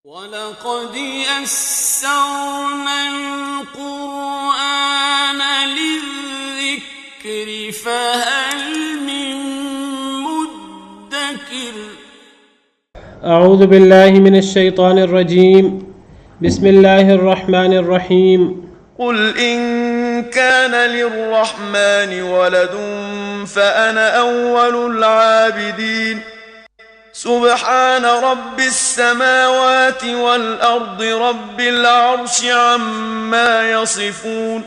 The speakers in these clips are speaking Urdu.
وَلَقَدْ يَسَّرْنَا الْقُرْآنَ لِلذِّكْرِ فَهَلْ مِن مُّدَّكِرٍ اعوذ باللہ من الشیطان الرجیم بسم اللہ الرحمن الرحیم قل إن كان للرحمن ولد فأنا أول العابدين سبحان رب السماوات والأرض رب العرش عما يصفون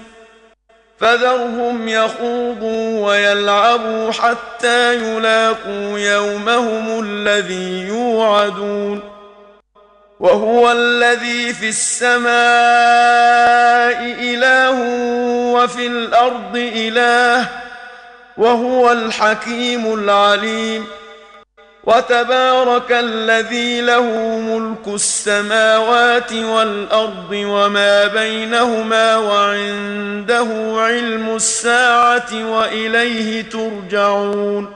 فذرهم يخوضوا ويلعبوا حتى يلاقوا يومهم الذي يوعدون وهو الذي في السماء إله وفي الأرض إله وهو الحكيم العليم وتبارك الذي له ملك السماوات والأرض وما بينهما وعنده علم الساعة وإليه ترجعون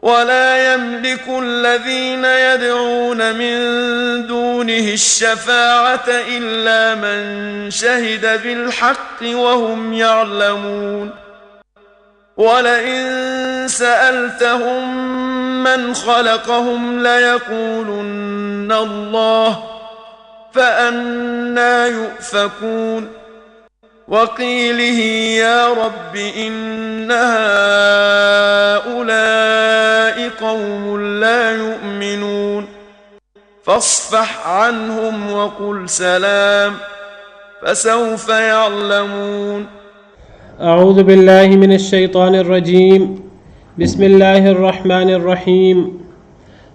ولا يملك الذين يدعون من دونه الشفاعة إلا من شهد بالحق وهم يعلمون ولئن سألتهم من خلقهم ليقولن الله فأنى يؤفكون وقيله يا رب إن هؤلاء قوم لا يؤمنون فاصفح عنهم وقل سلام فسوف يعلمون اعوذ باللہ من الشیطان الرجیم بسم اللہ الرحمن الرحیم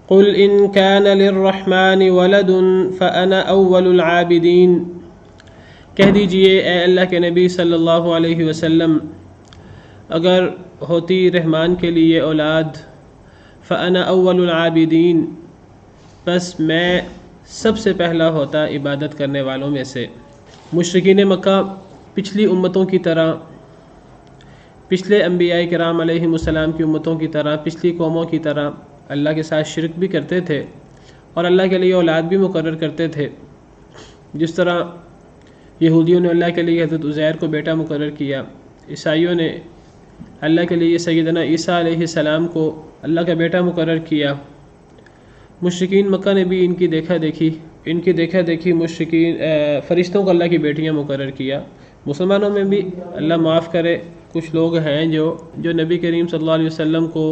قل ان كان للرحمن ولد فأنا اول العابدین کہہ دیجئے اے اللہ کے نبی صلی اللہ علیہ وسلم اگر ہوتی رحمان کے لیے اولاد فأنا اول العابدین بس میں سب سے پہلا ہوتا عبادت کرنے والوں میں سے۔ مشرکین مکہ پچھلی امتوں کی طرح، پچھلے انبیاء کرام علیہم السلام کی امتوں کی طرح، پچھلی قوموں کی طرح اللہ کے ساتھ شرک بھی کرتے تھے اور اللہ کے لیے اولاد بھی مقرر کرتے تھے۔ جس طرح یہودیوں نے اللہ کے لیے حضرت عزیر کو بیٹا مقرر کیا، عیسائیوں نے اللہ کے لیے سیدنا عیسیٰ علیہ السلام کو اللہ کا بیٹا مقرر کیا۔ مشرکین مکہ نے بھی ان کی دیکھا دیکھی مشرکین فرشتوں کو اللہ کی بیٹیاں مقرر کیا۔ مسلمانوں میں بھی اللہ معاف کرے کچھ لوگ ہیں جو نبی کریم صلی اللہ علیہ وسلم کو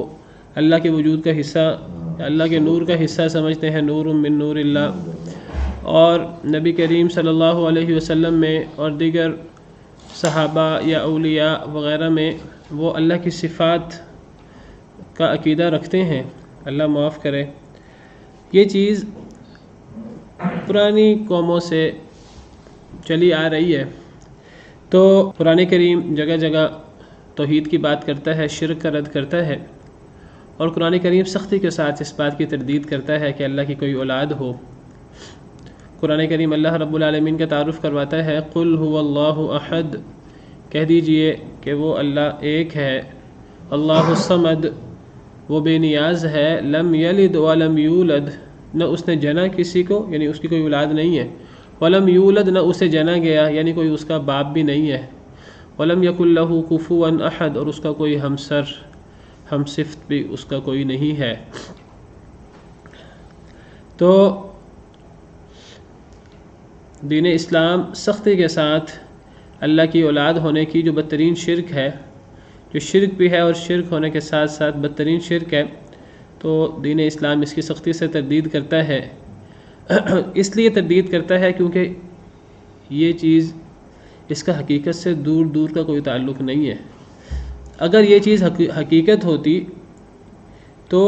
اللہ کے وجود کا حصہ، اللہ کے نور کا حصہ سمجھتے ہیں، نور من نور اللہ، اور نبی کریم صلی اللہ علیہ وسلم میں اور دیگر صحابہ یا اولیاء وغیرہ میں وہ اللہ کی صفات کا عقیدہ رکھتے ہیں۔ اللہ معاف کرے۔ یہ چیز پرانی قوموں سے چلی آ رہی ہے۔ تو قرآن کریم جگہ جگہ توحید کی بات کرتا ہے، شرک کا رد کرتا ہے، اور قرآن کریم سختی کے ساتھ اس بات کی تردید کرتا ہے کہ اللہ کی کوئی اولاد ہو۔ قرآن کریم اللہ رب العالمین کا تعارف کرواتا ہے، قل هو اللہ احد، کہہ دیجئے کہ وہ اللہ ایک ہے، اللہ الصمد، وہ بے نیاز ہے، لم یلد ولم یولد، نہ اس نے جنا کسی کو، یعنی اس کی کوئی اولاد نہیں ہے، ولم یولد، نہ اسے جنا گیا، یعنی کوئی اس کا باپ بھی نہیں ہے، ولم یکن لہ کفوا احد، اور اس کا کوئی ہمصفت بھی اس کا کوئی نہیں ہے۔ تو دین اسلام سختی کے ساتھ اللہ کی اولاد ہونے کی جو بدترین شرک ہے، جو شرک بھی ہے اور شرک ہونے کے ساتھ ساتھ بدترین شرک ہے، تو دین اسلام اس کی سختی سے تردید کرتا ہے۔ اس لیے تردید کرتا ہے کیونکہ یہ چیز اس کا حقیقت سے دور دور کا کوئی تعلق نہیں ہے۔ اگر یہ چیز حقیقت ہوتی تو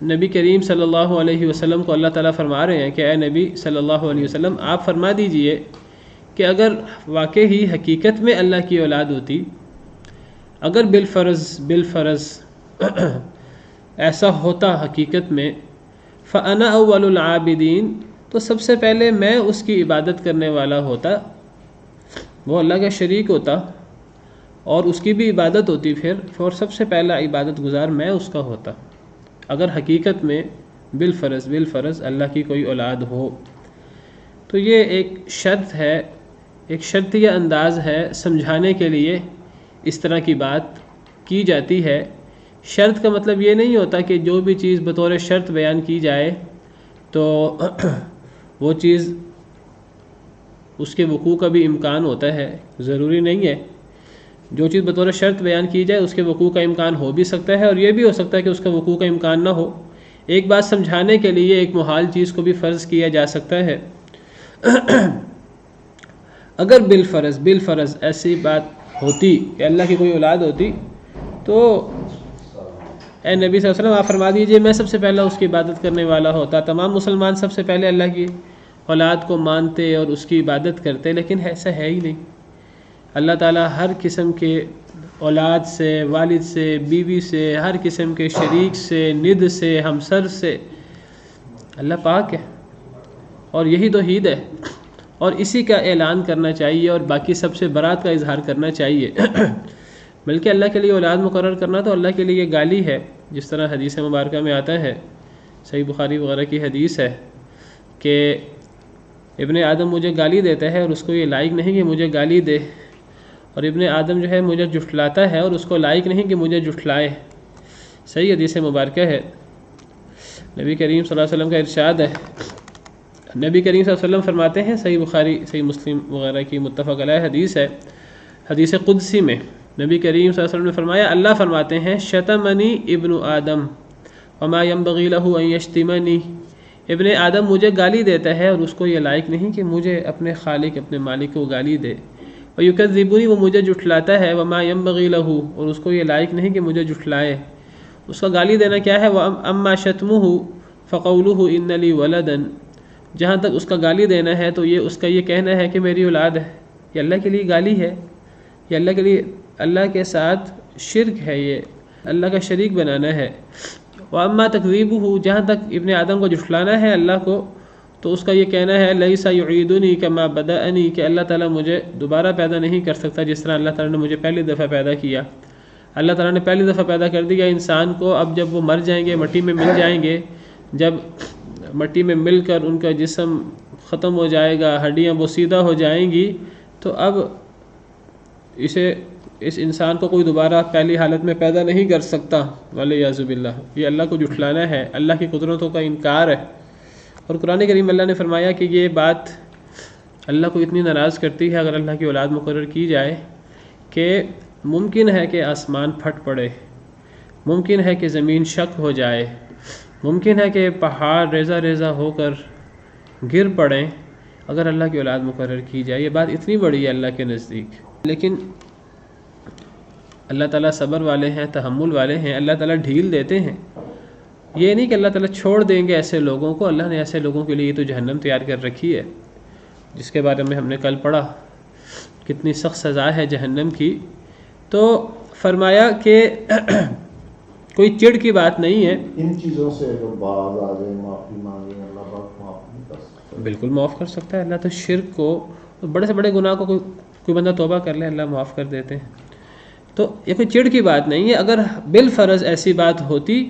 نبی کریم صلی اللہ علیہ وسلم کو اللہ تعالیٰ فرما رہے ہیں کہ اے نبی صلی اللہ علیہ وسلم آپ فرما دیجئے کہ اگر واقعی حقیقت میں اللہ کی اولاد ہوتی، اگر بالفرض ایسا ہوتا حقیقت میں، فَأَنَا أَوَّلُ الْعَابِدِينَ، تو سب سے پہلے میں اس کی عبادت کرنے والا ہوتا، وہ اللہ کا شریک ہوتا اور اس کی بھی عبادت ہوتی، پھر سب سے پہلا عبادت گزار میں اس کا ہوتا۔ اگر حقیقت میں بالفرض اللہ کی کوئی اولاد ہو. تو یہ ایک شرط ہے، ایک شرطیہ انداز ہے سمجھانے کے لیے اس طرح کی بات کی جاتی ہے. شرط کا مطلب یہ نہیں ہوتا کہ جو بھی چیز بطور شرط بیان کی جائے تو وہ چیز اس کے وقوع کا بھی امکان ہوتا ہے، ضروری نہیں ہے. جو چیز بطور شرط بیان کی جائے اس کے وقوع کا امکان ہو بھی سکتا ہے، اور یہ بھی ہو سکتا ہے کہ اس کا وقوع کا امکان نہ ہو. ایک بات سمجھانے کے لیے ایک محال چیز کو بھی فرض کیا جا سکتا ہے. اگر بالفرض ایسی بات ہوتی کہ اللہ کی کوئی اولاد ہوتی تو اے نبی صلی اللہ علیہ وسلم آپ فرما دیجئے میں سب سے پہلا اس کی عبادت کرنے والا ہوتا. تمام مسلمان سب سے پہلے اللہ کی اولاد کو مانتے اور اس کی عبادت کرتے، لیکن ایسا ہے ہی نہیں. اللہ تعالیٰ ہر قسم کے اولاد سے، والد سے، بیوی سے، ہر قسم کے شریک سے، ند سے، ہمسر سے اللہ پاک ہے، اور یہی توحید ہے، اور اسی کا اعلان کرنا چاہیے اور باقی سب سے برات کا اظہار کرنا چاہیے. بلکہ اللہ کے لیے اولاد مقرر کرنا تو اللہ کے لیے یہ گالی ہے، جس طرح حدیث مبارکہ میں آتا ہے، صحیح بخاری وغیرہ کی حدیث ہے کہ ابن آدم مجھے گالی دیتا ہے اور اس کو یہ لائق نہیں کہ مجھے گالی دے، اور ابن آدم جو ہے مجھے جھٹلاتا ہے اور اس کو لائق نہیں کہ مجھے جھٹلائے. صحیح حدیث مبارکہ ہے. نبی کریم صلی اللہ علیہ وسلم کا ارشاد ہے، نبی کریم صلی اللہ علیہ وسلم فرماتے ہیں، صحیح بخاری صحیح مسلم وغیرہ کی متفق علیہ حدیث ہے، حدیث قدسی میں نبی کریم صلی اللہ علیہ وسلم نے فرمایا، اللہ فرماتے ہیں شتمنی ابن آدم وما ينبغي له ان يشتمنی، ابن آدم مجھے گالی دیتا ہے اور اس کو یہ لائق نہیں کہ مجھے اپنے خالق اپنے مالک کو گالی دے. ویکذبنی، وہ مجھے جھٹلاتا ہے، وما ينبغي له، اور اس کو یہ لائق نہیں کہ مجھے جھٹلائے. اس کا گالی دینا کیا ہے؟ اما شتمه فقوله ان لي ولدا، جہاں تک اس کا گالی دینا ہے تو یہ اس کا یہ کہنا ہے کہ میری اولاد ہے. یہ اللہ کے لیے گالی ہے، یہ اللہ کے لیے اللہ کے ساتھ شرک ہے، یہ اللہ کا شریک بنانا ہے. واما تکذیبہ، جہاں تک ابن آدم کو جھٹلانا ہے اللہ کو تو اس کا یہ کہنا ہے لیس یعیدنی کما بدأنی، کہ اللہ تعالیٰ مجھے دوبارہ پیدا نہیں کر سکتا جس طرح اللہ تعالیٰ نے مجھے پہلی دفعہ پیدا کیا. اللہ تعالیٰ نے پہلی دفعہ پیدا کر دیا انسان کو، اب جب وہ مر جائیں گے، مٹی میں مل جائیں گے، جب مٹی میں مل کر ان کا جسم ختم ہو جائے گا، ہڈیاں بوسیدہ ہو جائیں گی، تو اب اس انسان کو کوئی دوبارہ پہلی حالت میں پیدا نہیں کر سکتا. والعیاذ باللہ، یہ اللہ کو جھٹلانا ہے، اللہ کی قدرتوں کا انکار ہے. اور قرآن کریم اللہ نے فرمایا کہ یہ بات اللہ کو اتنی ناراض کرتی ہے اگر اللہ کی اولاد مقرر کی جائے کہ ممکن ہے کہ آسمان پھٹ پڑے، ممکن ہے کہ زمین شق ہو جائے، ممکن ہے کہ پہاڑ ریزہ ریزہ ہو کر گر پڑیں اگر اللہ کی اولاد مقرر کی جائے. یہ بات اتنی بڑی ہے اللہ کے نزدیک. لیکن اللہ تعالیٰ صبر والے ہیں، تحمل والے ہیں، اللہ تعالیٰ ڈھیل دیتے ہیں. یہ نہیں کہ اللہ تعالیٰ چھوڑ دیں گے ایسے لوگوں کو. اللہ نے ایسے لوگوں کے لیے تو جہنم تیار کر رکھی ہے، جس کے بارے میں ہم نے کل پڑھا، کتنی سخت سزا ہے جہنم کی. تو فرمایا کہ کوئی چڑ کی بات نہیں ہے، ان چیزوں سے اگر باز آ جائے، معافی مانگے، اللہ پاک معاف نہیں کر سکتا. بالکل معاف کر سکتا ہے اللہ. تو شرک کو، بڑے سے بڑے گناہ کو کوئی بندہ توبہ کر لے اللہ معاف کر دیتے ہیں. تو یہ کوئی چڑ کی بات نہیں ہے. اگر بالفرض ایسی بات ہوتی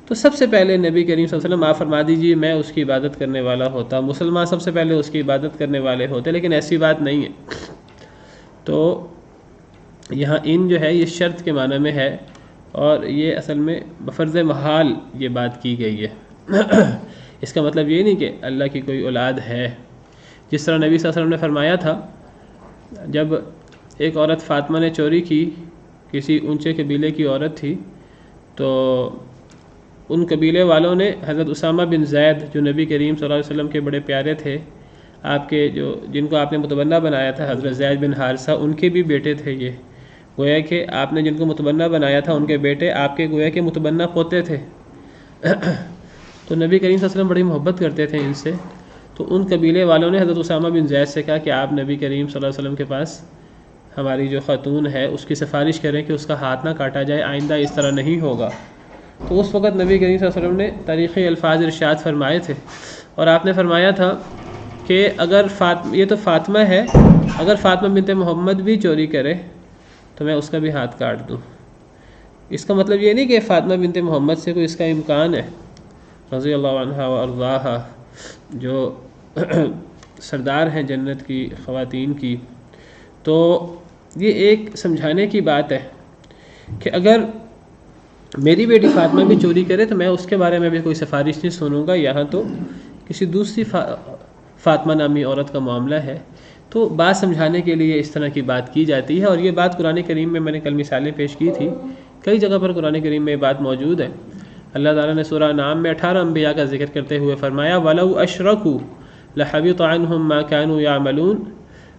تو سب سے پہلے نبی کریم صلی اللہ علیہ وسلم آپ فرما دیجیے میں اس کی عبادت کرنے والا ہوتا، مسلمان سب سے پہلے اس کی عبادت کرنے والے ہوتے، لیکن ایسی بات نہیں ہے. تو یہاں ان جو ہے یہ شرط کے معنی میں ہے، اور یہ اصل میں بفرض محال یہ بات کی گئی ہے. اس کا مطلب یہ نہیں کہ اللہ کی کوئی اولاد ہے. جس طرح نبی صلی اللہ علیہ وسلم نے فرمایا تھا، جب ایک عورت فاطمہ نے چوری کی، کسی اونچے قبیلے کی عورت تھی، تو ان قبیلے والوں نے حضرت اسامہ بن زید جو نبی کریم صلی اللہ علیہ وسلم کے بڑے پیارے تھے، آپ کے جن کو آپ نے متبنہ بنایا تھا، حضرت زید بن حارثہ، ان کے بھی بیٹے تھے. یہ گویا کہ آپ نے جن کو متبنہ بنایا تھا ان کے بیٹے آپ کے گویا کے متبنہ پوتے تھے. تو نبی کریم صلی اللہ علیہ وسلم بڑی محبت کرتے تھے ان سے. تو ان قبیلے والوں نے حضرت اسامہ بن زید سے کہا کہ آپ نبی کریم صلی اللہ علیہ وسلم کے پاس ہماری جو خاتون ہے اس کی سفارش کریں کہ اس کا ہاتھ نہ کاٹا جائے، آئندہ اس طرح نہیں ہوگا. تو اس وقت نبی کریم صلی اللہ علیہ وسلم نے تاریخی الفاظ ارشاد فرمائے تھے، اور آپ نے فرمایا تھا کہ اگر یہ تو فاطمہ ہے، اگر فاطمہ بنت محمد بھی چوری کرے تو میں اس کا بھی ہاتھ کاٹ دوں. اس کا مطلب یہ نہیں کہ فاطمہ بنت محمد سے کوئی اس کا امکان ہے، رضی اللہ عنہا و ارضاہا، جو سردار ہیں جنت کی خواتین کی، تو یہ ایک سمجھانے کی بات ہے کہ اگر میری بیٹی فاطمہ بھی چوری کرے تو میں اس کے بارے میں بھی کوئی سفارش نہیں سنوں گا، یہاں تو کسی دوسری فاطمہ نامی عورت کا معاملہ ہے، تو بات سمجھانے کے لیے اس طرح کی بات کی جاتی ہے۔ اور یہ بات قرآن کریم میں نے کل مثالیں پیش کی تھی، کئی جگہ پر قرآن کریم میں یہ بات موجود ہے۔ اللہ تعالیٰ نے سورہ انعام میں 18 انبیاء کا ذکر کرتے ہوئے فرمایا وَلَوْ أَشْرَكُوا لَحَبِطَ عَنْهُمْ مَا كَانُوا يَعْمَلُونَ،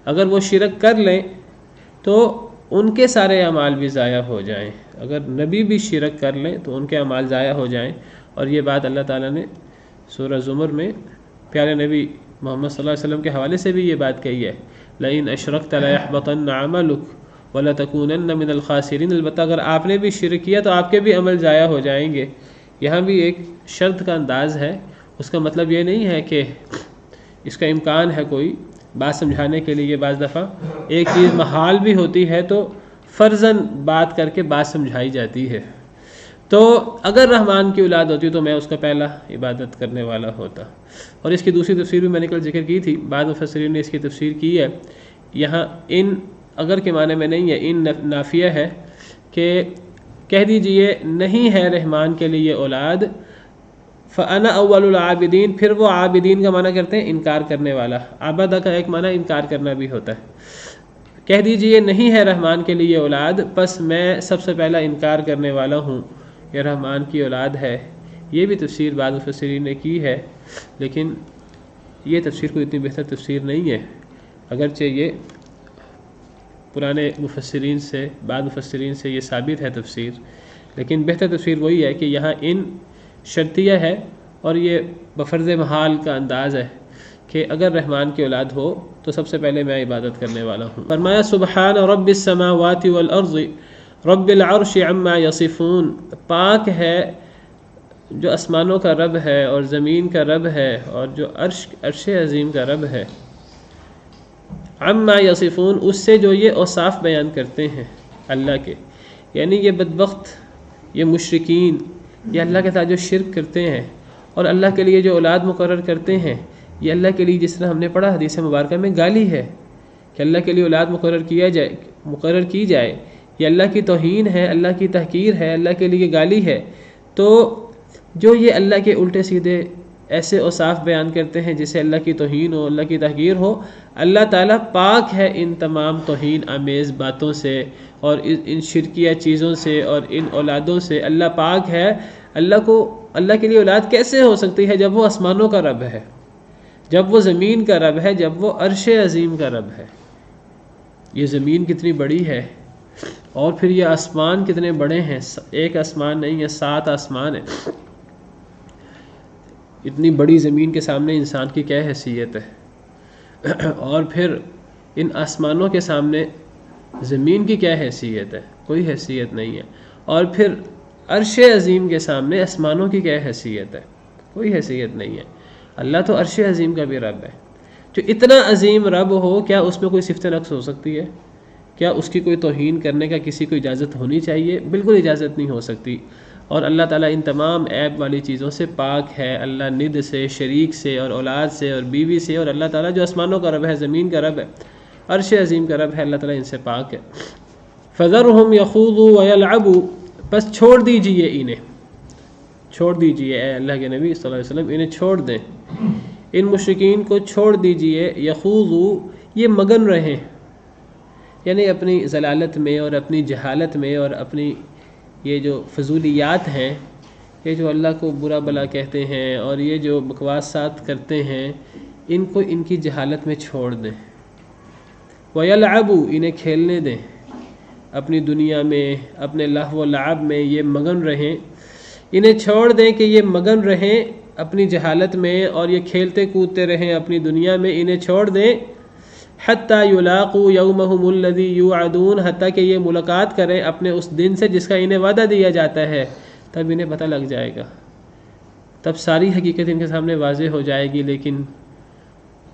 اگر وہ شرک کر لیں تو ان کے سارے اعمال بھی ضائع ہو جائیں، اگر نبی بھی شرک کر لیں تو ان کے اعمال ضائع ہو جائیں۔ اور یہ بات اللہ تعالیٰ نے سورہ زمر میں پیارے نبی محمد صلی اللہ علیہ وسلم کے حوالے سے بھی یہ بات کہی ہے، لَإِنْ أَشْرَكْتَ لَيَحْبَطَنَّ عَمَلُكَ وَلَتَكُونَنَّ مِنَ الْخَاسِرِينَ، البتہ اگر آپ نے بھی شرک کیا تو آپ کے بھی عمل ضائع ہو جائیں گے۔ یہاں بھی ایک شرط کا انداز ہے، اس کا مطلب یہ نہیں ہے کہ اس کا امکان ہے کوئی، بات سمجھانے کے لیے بعض دفعہ ایک چیز محال بھی ہوتی ہے تو فرضاً بات کر کے بات سمجھائی جاتی ہے۔ تو اگر رحمان کی اولاد ہوتی تو میں اس کا پہلا عبادت کرنے والا ہوتا۔ اور اس کی دوسری تفسیر بھی میں نے کل ذکر کی تھی، بعض مفسرین نے اس کی تفسیر کی ہے، یہاں ان اگر کے معنی میں نہیں ہے، ان نافیہ ہے کہ کہہ دیجئے نہیں ہے رحمان کے لیے اولاد، فَأَنَا أَوَّلُ الْعَابِدِينَ، پھر وہ عابدین کا معنی کرتے ہیں انکار کرنے والا، عبادہ کا ایک معنی انکار کرنا بھی ہوتا ہے۔ کہہ دیجئے نہیں ہے رحمان کے لیے اولاد، پس میں سب سے پہلا انکار کرنے والا ہوں، یہ رحمان کی اولاد ہے۔ یہ بھی تفسیر بعض مفسرین نے کی ہے، لیکن یہ تفسیر کوئی اتنی بہتر تفسیر نہیں ہے، اگرچہ یہ پرانے مفسرین سے بعض مفسرین سے یہ ثابت ہے تفسیر، لیکن بہتر تفسیر وہی ہے کہ یہاں ان شرطیہ ہے اور یہ بفرض محال کا انداز ہے کہ اگر رحمان کی اولاد ہو تو سب سے پہلے میں عبادت کرنے والا ہوں۔ فرمایا سبحان رب السماوات والارض رب العرش عما یصفون، پاک ہے جو آسمانوں کا رب ہے اور زمین کا رب ہے اور جو عرش عظیم کا رب ہے، عما یصفون، اس سے جو یہ اوصاف بیان کرتے ہیں اللہ کے، یعنی یہ بدبخت، یہ مشرکین، یہ اللہ کے ساتھ جو شرک کرتے ہیں اور اللہ کے لیے جو اولاد مقرر کرتے ہیں، یہ اللہ کے لیے جس طرح ہم نے پڑھا حدیث مبارکہ میں گالی ہے کہ اللہ کے لیے اولاد مقرر کی جائے، یہ اللہ کی توہین ہے، اللہ کی تحقیر ہے، اللہ کے لیے گالی ہے۔ تو جو یہ اللہ کے الٹے سیدھے ایسے اوصاف بیان کرتے ہیں جسے اللہ کی توہین ہو، اللہ کی تحقیر ہو، اللہ تعالیٰ پاک ہے ان تمام توہین آمیز باتوں سے اور ان شرکیہ چیزوں سے اور ان اولادوں سے، اللہ پاک ہے۔ اللہ کے لیے اولاد کیسے ہو سکتی ہے جب وہ آسمانوں کا رب ہے، جب وہ زمین کا رب ہے، جب وہ عرش عظیم کا رب ہے؟ یہ زمین کتنی بڑی ہے اور پھر یہ آسمان کتنے بڑے ہیں، ایک آسمان نہیں ہے، 7 آسمان ہیں۔ اتنی بڑی زمین کے سامنے انسان کی کیا حیثیت ہے، اور پھر ان آسمانوں کے سامنے زمین کی کیا حیثیت ہے؟ کوئی حیثیت نہیں ہے۔ اور پھر عرش عظیم کے سامنے آسمانوں کی کیا حیثیت ہے؟ کوئی حیثیت نہیں ہے۔ اللہ تو عرش عظیم کا بھی رب ہے۔ جو اتنا عظیم رب ہو، کیا اس میں کوئی صفت نقص ہو سکتی ہے؟ کیا اس کی کوئی توہین کرنے کا کسی کو اجازت ہونی چاہیے؟ بالکل اجازت نہیں ہو سکتی۔ اور اللہ تعالیٰ ان تمام عیب والی چیزوں سے پاک ہے، اللہ ند سے، شریک سے اور اولاد سے اور بیوی سے، اور اللہ تعالیٰ جو آسمانوں کا رب ہے، زمین کا رب ہے، عرش عظیم کا رب ہے، اللہ تعالیٰ ان سے پاک ہے۔ فَذَرْهُمْ يَخُوضُوا وَيَلْعَبُوا، بس چھوڑ دیجئے انہیں، چھوڑ دیجئے اے اللہ کے نبی صلی اللہ علیہ وسلم، انہیں چھوڑ دیں، ان مشرکین کو چھوڑ دیجئے۔ یخوضوا، یہ مگن رہیں، یعنی اپنی ضلالت میں اور اپنی جہالت میں اور اپنی یہ جو فضولیات ہیں، یہ جو اللہ کو برا بلا کہتے ہیں اور یہ جو بکواسات کرتے ہیں، ان کو ان کی جہالت میں چھوڑ دیں۔ وَيَلْعَبُوا، انہیں کھیلنے دیں، اپنی دنیا میں، اپنے لہو و لعب میں یہ مگن رہیں، انہیں چھوڑ دیں کہ یہ مگن رہیں اپنی جہالت میں اور یہ کھیلتے کودتے رہیں اپنی دنیا میں، انہیں چھوڑ دیں۔ حتیٰ یلاقوا یومہم الذی یوعدون، حتیٰ کہ یہ ملاقات کریں اپنے اس دن سے جس کا انہیں وعدہ دیا جاتا ہے، تب انہیں پتہ لگ جائے گا، تب ساری حقیقت ان کے سامنے واضح ہو جائے گی۔ لیکن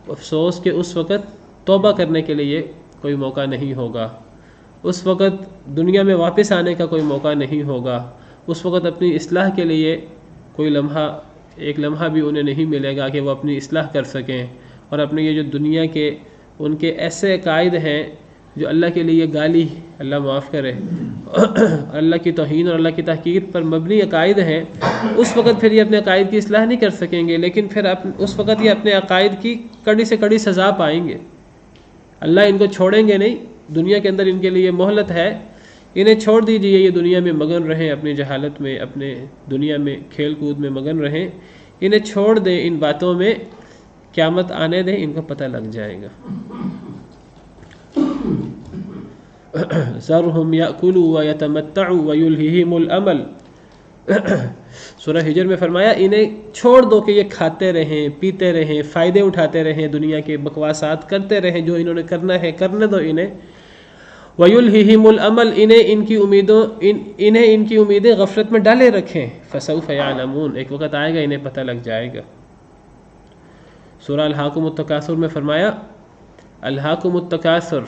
افسوس کہ اس وقت توبہ کرنے کے لیے کوئی موقع نہیں ہوگا، اس وقت دنیا میں واپس آنے کا کوئی موقع نہیں ہوگا، اس وقت اپنی اصلاح کے لیے کوئی لمحہ ایک لمحہ بھی انہیں نہیں ملے گا کہ وہ اپنی اصلاح کر سکیں، اور اپنے یہ جو دنیا کے ان کے ایسے عقائد ہیں جو اللہ کے لیے گالی، اللہ معاف کرے، اللہ کی توہین اور اللہ کی تحقیر پر مبنی عقائد ہیں، اس وقت پھر یہ اپنے عقائد کی اصلاح نہیں کر سکیں گے، لیکن پھر اس وقت یہ اپنے عقائد کی کڑی سے کڑی سزا پائیں گے۔ اللہ ان کو چھوڑیں گے نہیں، دنیا کے اندر ان کے لیے مہلت ہے، انہیں چھوڑ دیجیے، یہ دنیا میں مگن رہیں، اپنی جہالت میں، اپنے دنیا میں کھیل کود میں مگن رہیں، انہیں چھوڑ دیں ان باتوں میں، قیامت آنے دیں، ان کو پتہ لگ جائے گا۔ ذرهم یأکلوا ویتمتعوا ویلہہم الامل، سورہ ہجر میں فرمایا انہیں چھوڑ دو کہ یہ کھاتے رہیں، پیتے رہیں، فائدے اٹھاتے رہیں، دنیا کے بکواسات کرتے رہیں، جو انہوں نے کرنا ہے کرنے دو انہیں۔ وَيُلْهِهِمُ الْأَمَلِ انہیں ان کی امیدیں غفلت میں ڈالے رکھیں۔ فَسَوْفَ يَعْلَمُونَ، ایک وقت آئے گا انہیں پتہ لگ جائے گا۔ سورہ الحاکم التکاثر میں فرمایا الحاکم التکاثر،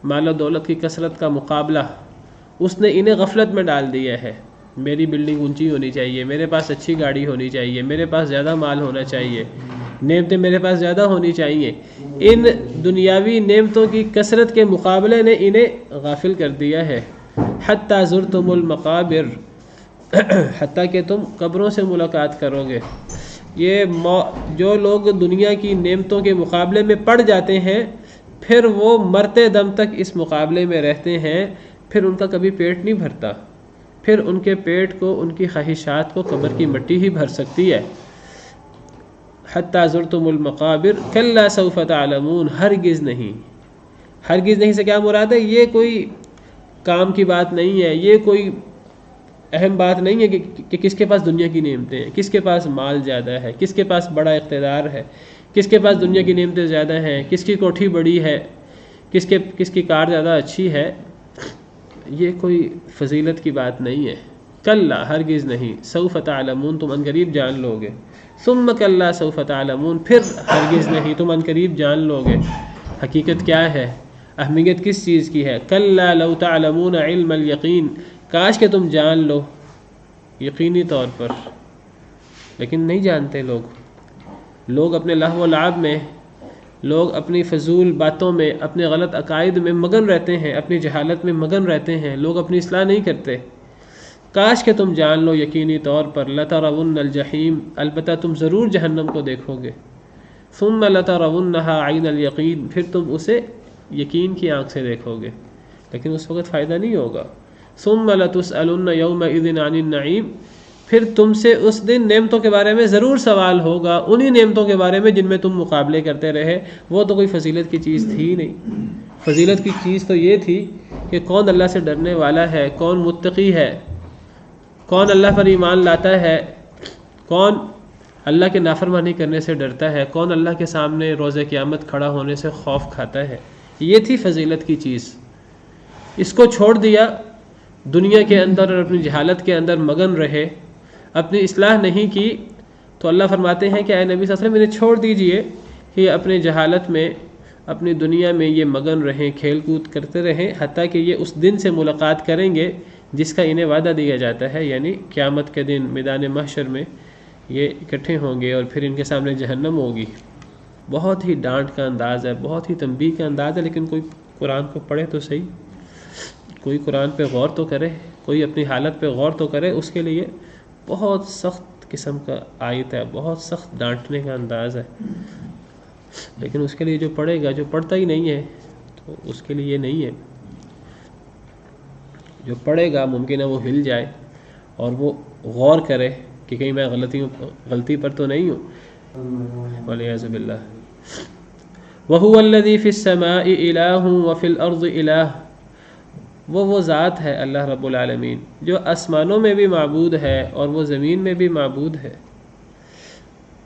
مال و دولت کی کثرت کا مقابلہ، اس نے انہیں غفلت میں ڈال دیا ہے۔ میری بلڈنگ اونچی ہونی چاہیے، میرے پاس اچھی گاڑی ہونی چاہیے، میرے پاس زیادہ مال ہونا چاہیے، نعمتیں میرے پاس زیادہ ہونی چاہیے، ان دنیاوی نعمتوں کی کثرت کے مقابلے نے انہیں غافل کر دیا ہے۔ حتیٰ زرتم المقابر، حتیٰ کہ تم قبروں سے ملاقات کرو گے۔ یہ جو لوگ دنیا کی نعمتوں کے مقابلے میں پڑ جاتے ہیں، پھر وہ مرتے دم تک اس مقابلے میں رہتے ہیں، پھر ان کا کبھی پیٹ نہیں بھرتا، پھر ان کے پیٹ کو، ان کی خواہشات کو قبر کی مٹی ہی بھر سکتی ہے۔ حتیٰ زرتم المقابر کلا سوف تعلمون، ہرگز نہیں، ہرگز نہیں سے کیا مراد ہے؟ یہ کوئی کام کی بات نہیں ہے، یہ کوئی اہم بات نہیں ہے کہ کس کے پاس دنیا کی نعمتیں ہیں، کس کے پاس مال زیادہ ہے، کس کے پاس بڑا اقتدار ہے، کس کے پاس دنیا کی نعمتیں زیادہ ہیں، کس کی کوٹھی بڑی ہے، کس کی کار زیادہ اچھی ہے۔ یہ کوئی فضیلت کی بات نہیں ہے۔ کلا، ہرگز نہیں، سوف تعلمون، تم عنقریب جان لو گے، ثم کلا سوف تعلمون، پھر ہرگز نہیں، تم عنقریب جان لو گے۔ حقیقت کیا ہے؟ اہمیت کس چیز کی ہے؟ کلا لو تعلمون علم الیقین، کاش کہ تم جان لو یقینی طور پر، لیکن نہیں جانتے لوگ اپنے لہو و لعب میں، لوگ اپنی فضول باتوں میں، اپنے غلط عقائد میں مگن رہتے ہیں، اپنی جہالت میں مگن رہتے ہیں، لوگ اپنی اصلاح نہیں کرتے۔ کاش کہ تم جان لو یقینی طور پر، لترون الجحیم، البتہ تم ضرور جہنم کو دیکھو گے، ثم لترونها عین الیقین، پھر تم اسے یقین کی آنکھ سے دیکھو گے، لیکن اس وقت فائدہ نہیں ہوگا۔ ثم لتسألن یومئذ عن النعیم، پھر تم سے اس دن نعمتوں کے بارے میں ضرور سوال ہوگا، انہی نعمتوں کے بارے میں جن میں تم مقابلے کرتے رہے۔ وہ تو کوئی فضیلت کی چیز تھی نہیں، فضیلت کی چیز تو یہ تھی کہ کون اللہ سے ڈرنے والا ہے، کون متقی ہے، کون اللہ پر ایمان لاتا ہے، کون اللہ کے نافرمانی کرنے سے ڈرتا ہے، کون اللہ کے سامنے روز قیامت کھڑا ہونے سے خوف کھاتا ہے۔ یہ تھی فضیلت کی چیز۔ اس کو چھوڑ دیا، دنیا کے اندر اور اپنی جہالت کے اندر مگن رہے، اپنی اصلاح نہیں کی، تو اللہ فرماتے ہیں کہ اے نبی صلی اللہ علیہ وسلم انہیں چھوڑ دیجئے کہ یہ اپنے جہالت میں، اپنی دنیا میں یہ مگن رہیں، کھیل کود کرتے رہیں، حتیٰ کہ یہ اس دن سے ملاقات کریں گے جس کا انہیں وعدہ دیا جاتا ہے، یعنی قیامت کے دن میدان محشر میں یہ اکٹھے ہوں گے اور پھر ان کے سامنے جہنم ہوگی۔ بہت ہی ڈانٹ کا انداز ہے، بہت ہی تنبیہ کا انداز ہے، لیکن کوئی قرآن کو پڑھے تو صحیح، کوئی قرآن پہ غور تو کرے، کوئی اپنی حالت پہ غور تو کرے۔ اس کے لیے بہت سخت قسم کا آیت ہے، بہت سخت ڈانٹنے کا انداز ہے، لیکن اس کے لیے جو پڑھے گا، جو پڑھتا ہی نہیں ہے تو اس کے لیے یہ نہیں ہے۔ جو پڑھے گا ممکن ہے وہ ہل جائے اور وہ غور کرے کہ کہیں میں غلطی پر تو نہیں ہوں، والعیاذ باللہ۔ وَهُوَ الَّذِي فِي السَّمَاءِ إِلَٰهٌ وَفِي الْأَرْضِ إِلَٰهٌ، وہ ذات ہے اللہ رب العالمین جو آسمانوں میں بھی معبود ہے اور وہ زمین میں بھی معبود ہے۔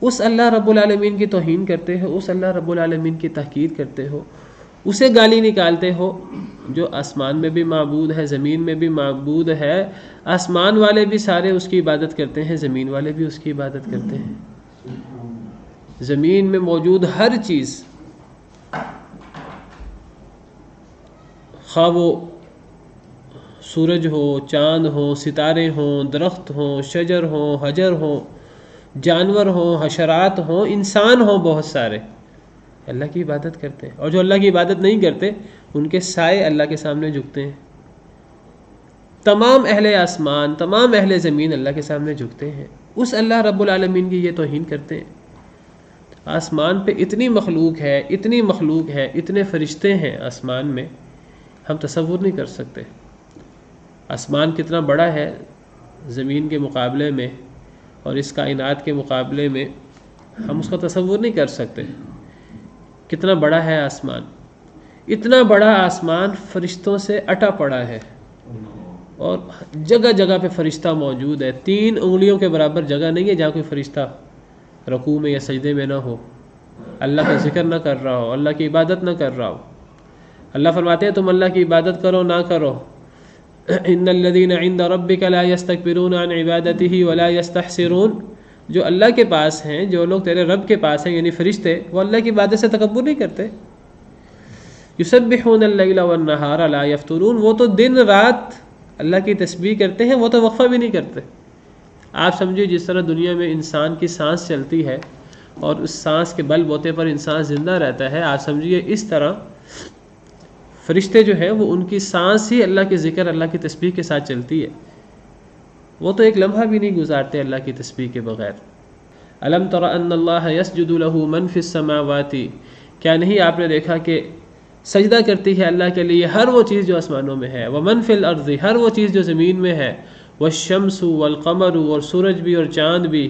اس اللہ رب العالمین کی توہین کرتے ہو، اس اللہ رب العالمین کی تحقیر کرتے ہو، اسے گالی نکالتے ہو جو آسمان میں بھی معبود ہے، زمین میں بھی معبود ہے۔ آسمان والے بھی سارے اس کی عبادت کرتے ہیں، زمین والے بھی اس کی عبادت کرتے ہیں۔ زمین میں موجود ہر چیز، خواہ وہ سورج ہو، چاند ہو، ستارے ہوں، درخت ہوں، شجر ہوں، حجر ہوں، جانور ہوں، حشرات ہوں، انسان ہوں، بہت سارے اللہ کی عبادت کرتے ہیں، اور جو اللہ کی عبادت نہیں کرتے ان کے سائے اللہ کے سامنے جھکتے ہیں۔ تمام اہل آسمان، تمام اہل زمین اللہ کے سامنے جھکتے ہیں، اس اللہ رب العالمین کی یہ توہین کرتے ہیں۔ آسمان پہ اتنی مخلوق ہے، اتنی مخلوق ہے، اتنے فرشتے ہیں آسمان میں، ہم تصور نہیں کر سکتے۔ آسمان کتنا بڑا ہے زمین کے مقابلے میں، اور اس کائنات کے مقابلے میں ہم اس کا تصور نہیں کر سکتے۔ کتنا بڑا ہے آسمان، اتنا بڑا آسمان فرشتوں سے اٹا پڑا ہے، اور جگہ جگہ پہ فرشتہ موجود ہے۔ 3 انگلیوں کے برابر جگہ نہیں ہے جہاں کوئی فرشتہ رکوع میں یا سجدے میں نہ ہو، اللہ کا ذکر نہ کر رہا ہو، اللہ کی عبادت نہ کر رہا ہو۔ اللہ فرماتے ہیں تم اللہ کی عبادت کرو نہ کرو، ان الذین عند ربک لا یستکبرون عن عبادتہ ولا یستحسرون، جو اللہ کے پاس ہیں، جو لوگ تیرے رب کے پاس ہیں یعنی فرشتے، وہ اللہ کی عبادت سے تکبر نہیں کرتے۔ یسبحون اللیل والنہار لا یفترون، وہ تو دن رات اللہ کی تسبیح کرتے ہیں، وہ تو وقفہ بھی نہیں کرتے۔ آپ سمجھیے جس طرح دنیا میں انسان کی سانس چلتی ہے اور اس سانس کے بل بوتے پر انسان زندہ رہتا ہے، آپ سمجھیے اس طرح فرشتے جو ہیں وہ ان کی سانس ہی اللہ کے ذکر، اللہ کی تسبیح کے ساتھ چلتی ہے، وہ تو ایک لمحہ بھی نہیں گزارتے اللہ کی تسبیح کے بغیر۔ الم تر ان اللہ یسجد له من فی السماوات، کیا نہیں آپ نے دیکھا کہ سجدہ کرتی ہے اللہ کے لیے ہر وہ چیز جو آسمانوں میں ہے، ومن فی الارض، ہر وہ چیز جو زمین میں ہے، والشمس والقمر، اور سورج بھی اور چاند بھی،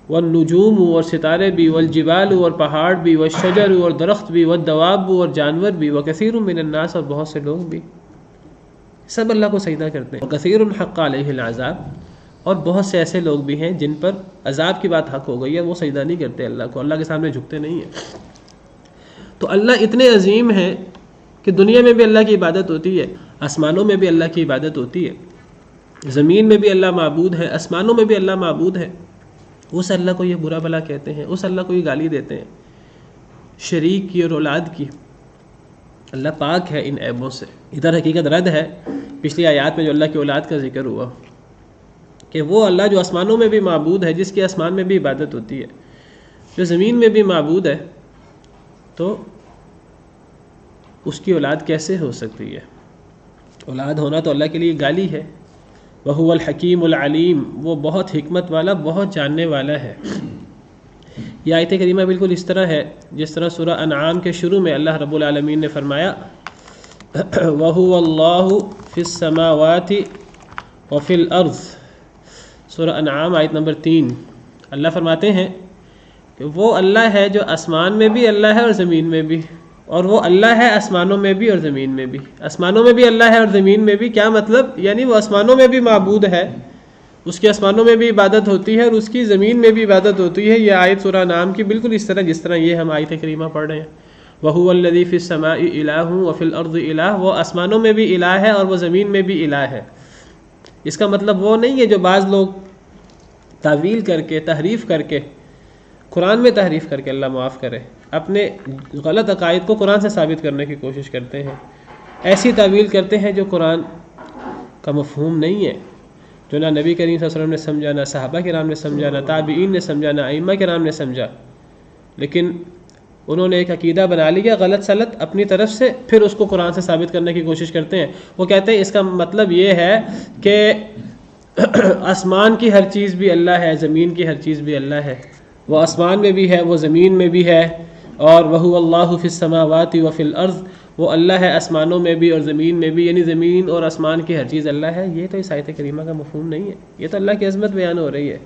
والنجوم اور ستارے بھی، والجبال اور پہاڑ بھی، والشجر اور درخت بھی، والدواب اور جانور بھی، وکثیر من الناس، اور بہت سے لوگ بھی، سب اللہ کو سجدہ کرتے ہیں۔ وکثیر حق علیہ العذاب، اور بہت سے ایسے لوگ بھی ہیں جن پر عذاب کی بات حق ہو گئی ہے، وہ سجدہ نہیں کرتے اللہ کو، اللہ کے سامنے جھکتے نہیں ہیں۔ تو اللہ اتنے عظیم ہیں کہ دنیا میں بھی اللہ کی عبادت ہوتی ہے، آسمانوں میں بھی اللہ کی عبادت ہوتی ہے، زمین میں بھی اللہ معبود ہے، آسمانوں میں بھی اللہ معبود ہے۔ اس اللہ کو یہ برا بلا کہتے ہیں، اس اللہ کو یہ گالی دیتے ہیں، شریک کی اور اولاد کی۔ اللہ پاک ہے ان عیبوں سے۔ ادھر حقیقت رد ہے پچھلی آیات میں جو اللہ کی اولاد کا ذکر ہوا، کہ وہ اللہ جو آسمانوں میں بھی معبود ہے، جس کی آسمان میں بھی عبادت ہوتی ہے، جو زمین میں بھی معبود ہے، تو اس کی اولاد کیسے ہو سکتی ہے؟ اولاد ہونا تو اللہ کے لیے گالی ہے۔ وَهُوَ الْحَكِيمُ الْعَلِيمُ، وہ بہت حکمت والا، بہت جاننے والا ہے۔ یہ آیت کریمہ بالکل اس طرح ہے جس طرح سورہ انعام کے شروع میں اللہ رب العالمین نے فرمایا وَهُوَ اللَّهُ فِي السَّمَاوَاتِ وَفِي الْأَرْضِ، سورہ انعام آیت نمبر 3۔ اللہ فرماتے ہیں کہ وہ اللہ ہے جو آسمان میں بھی اللہ ہے اور زمین میں بھی، اور وہ اللہ ہے آسمانوں میں بھی اور زمین میں بھی۔ آسمانوں میں بھی اللہ ہے اور زمین میں بھی، کیا مطلب؟ یعنی وہ آسمانوں میں بھی معبود ہے، اس کی آسمانوں میں بھی عبادت ہوتی ہے اور اس کی زمین میں بھی عبادت ہوتی ہے۔ یہ آیت سورہ نام کی بالکل اس طرح جس طرح یہ ہم آیت کریمہ پڑھ رہے ہیں، وَهُوَ الَّذِي فِي السَّمَاءِ إِلَٰهٌ وَفِي الْأَرْضِ إِلَٰهٌ، وہ آسمانوں میں بھی الہ ہے اور وہ زمین میں بھی الہ ہے۔ اس کا مطلب وہ نہیں ہے جو بعض لوگ تعویل کر کے، تحریف کر کے، قرآن میں تحریف کر کے، اللہ معاف کرے، اپنے غلط عقائد کو قرآن سے ثابت کرنے کی کوشش کرتے ہیں، ایسی تعویل کرتے ہیں جو قرآن کا مفہوم نہیں ہے، جو نہ نبی کریم صلی اللہ علیہ وسلم نے سمجھا، نہ صحابہ کرام نے سمجھا، نہ تابعین نے سمجھا، نہ ائمہ کرام نے سمجھا، لیکن انہوں نے ایک عقیدہ بنا لیا غلط سلط اپنی طرف سے، پھر اس کو قرآن سے ثابت کرنے کی کوشش کرتے ہیں۔ وہ کہتے ہیں اس کا مطلب یہ ہے کہ آسمان کی ہر چیز بھی اللہ ہے، زمین کی ہر چیز بھی اللہ ہے، وہ آسمان میں بھی ہے، وہ زمین میں بھی ہے، اور وَهُوَ اللَّهُ فِي السَّمَاوَاتِ وَفِي الْأَرْضِ، وہ اللہ ہے آسمانوں میں بھی اور زمین میں بھی، یعنی زمین اور آسمان کی ہر چیز اللہ ہے۔ یہ تو اس آیت کریمہ کا مفہوم نہیں ہے، یہ تو اللہ کی عظمت بیان ہو رہی ہے۔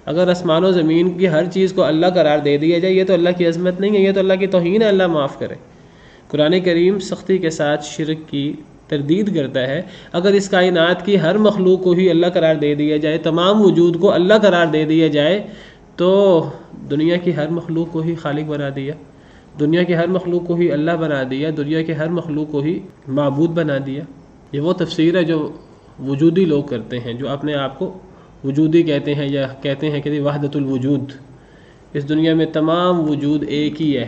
اگر آسمان و زمین کی ہر چیز کو اللہ قرار دے دیا جائے، یہ تو اللہ کی عظمت نہیں ہے، یہ تو اللہ کی توہین ہے، اللہ معاف کرے۔ قرآن کریم سختی کے ساتھ شرک کی تردید کرتا ہے۔ اگر اس کائنات کی ہر مخلوق کو ہی اللہ قرار دے دیا جائے، تمام وجود کو اللہ قرار دے دیا جائے، تو دنیا کی ہر مخلوق کو ہی خالق بنا دیا، دنیا کی ہر مخلوق کو ہی اللہ بنا دیا، دنیا کے ہر مخلوق کو ہی معبود بنا دیا۔ یہ وہ تفسیر ہے جو وجودی لوگ کرتے ہیں، جو اپنے آپ کو وجودی کہتے ہیں، یا کہتے ہیں کہ وحدت الوجود، اس دنیا میں تمام وجود ایک ہی ہے،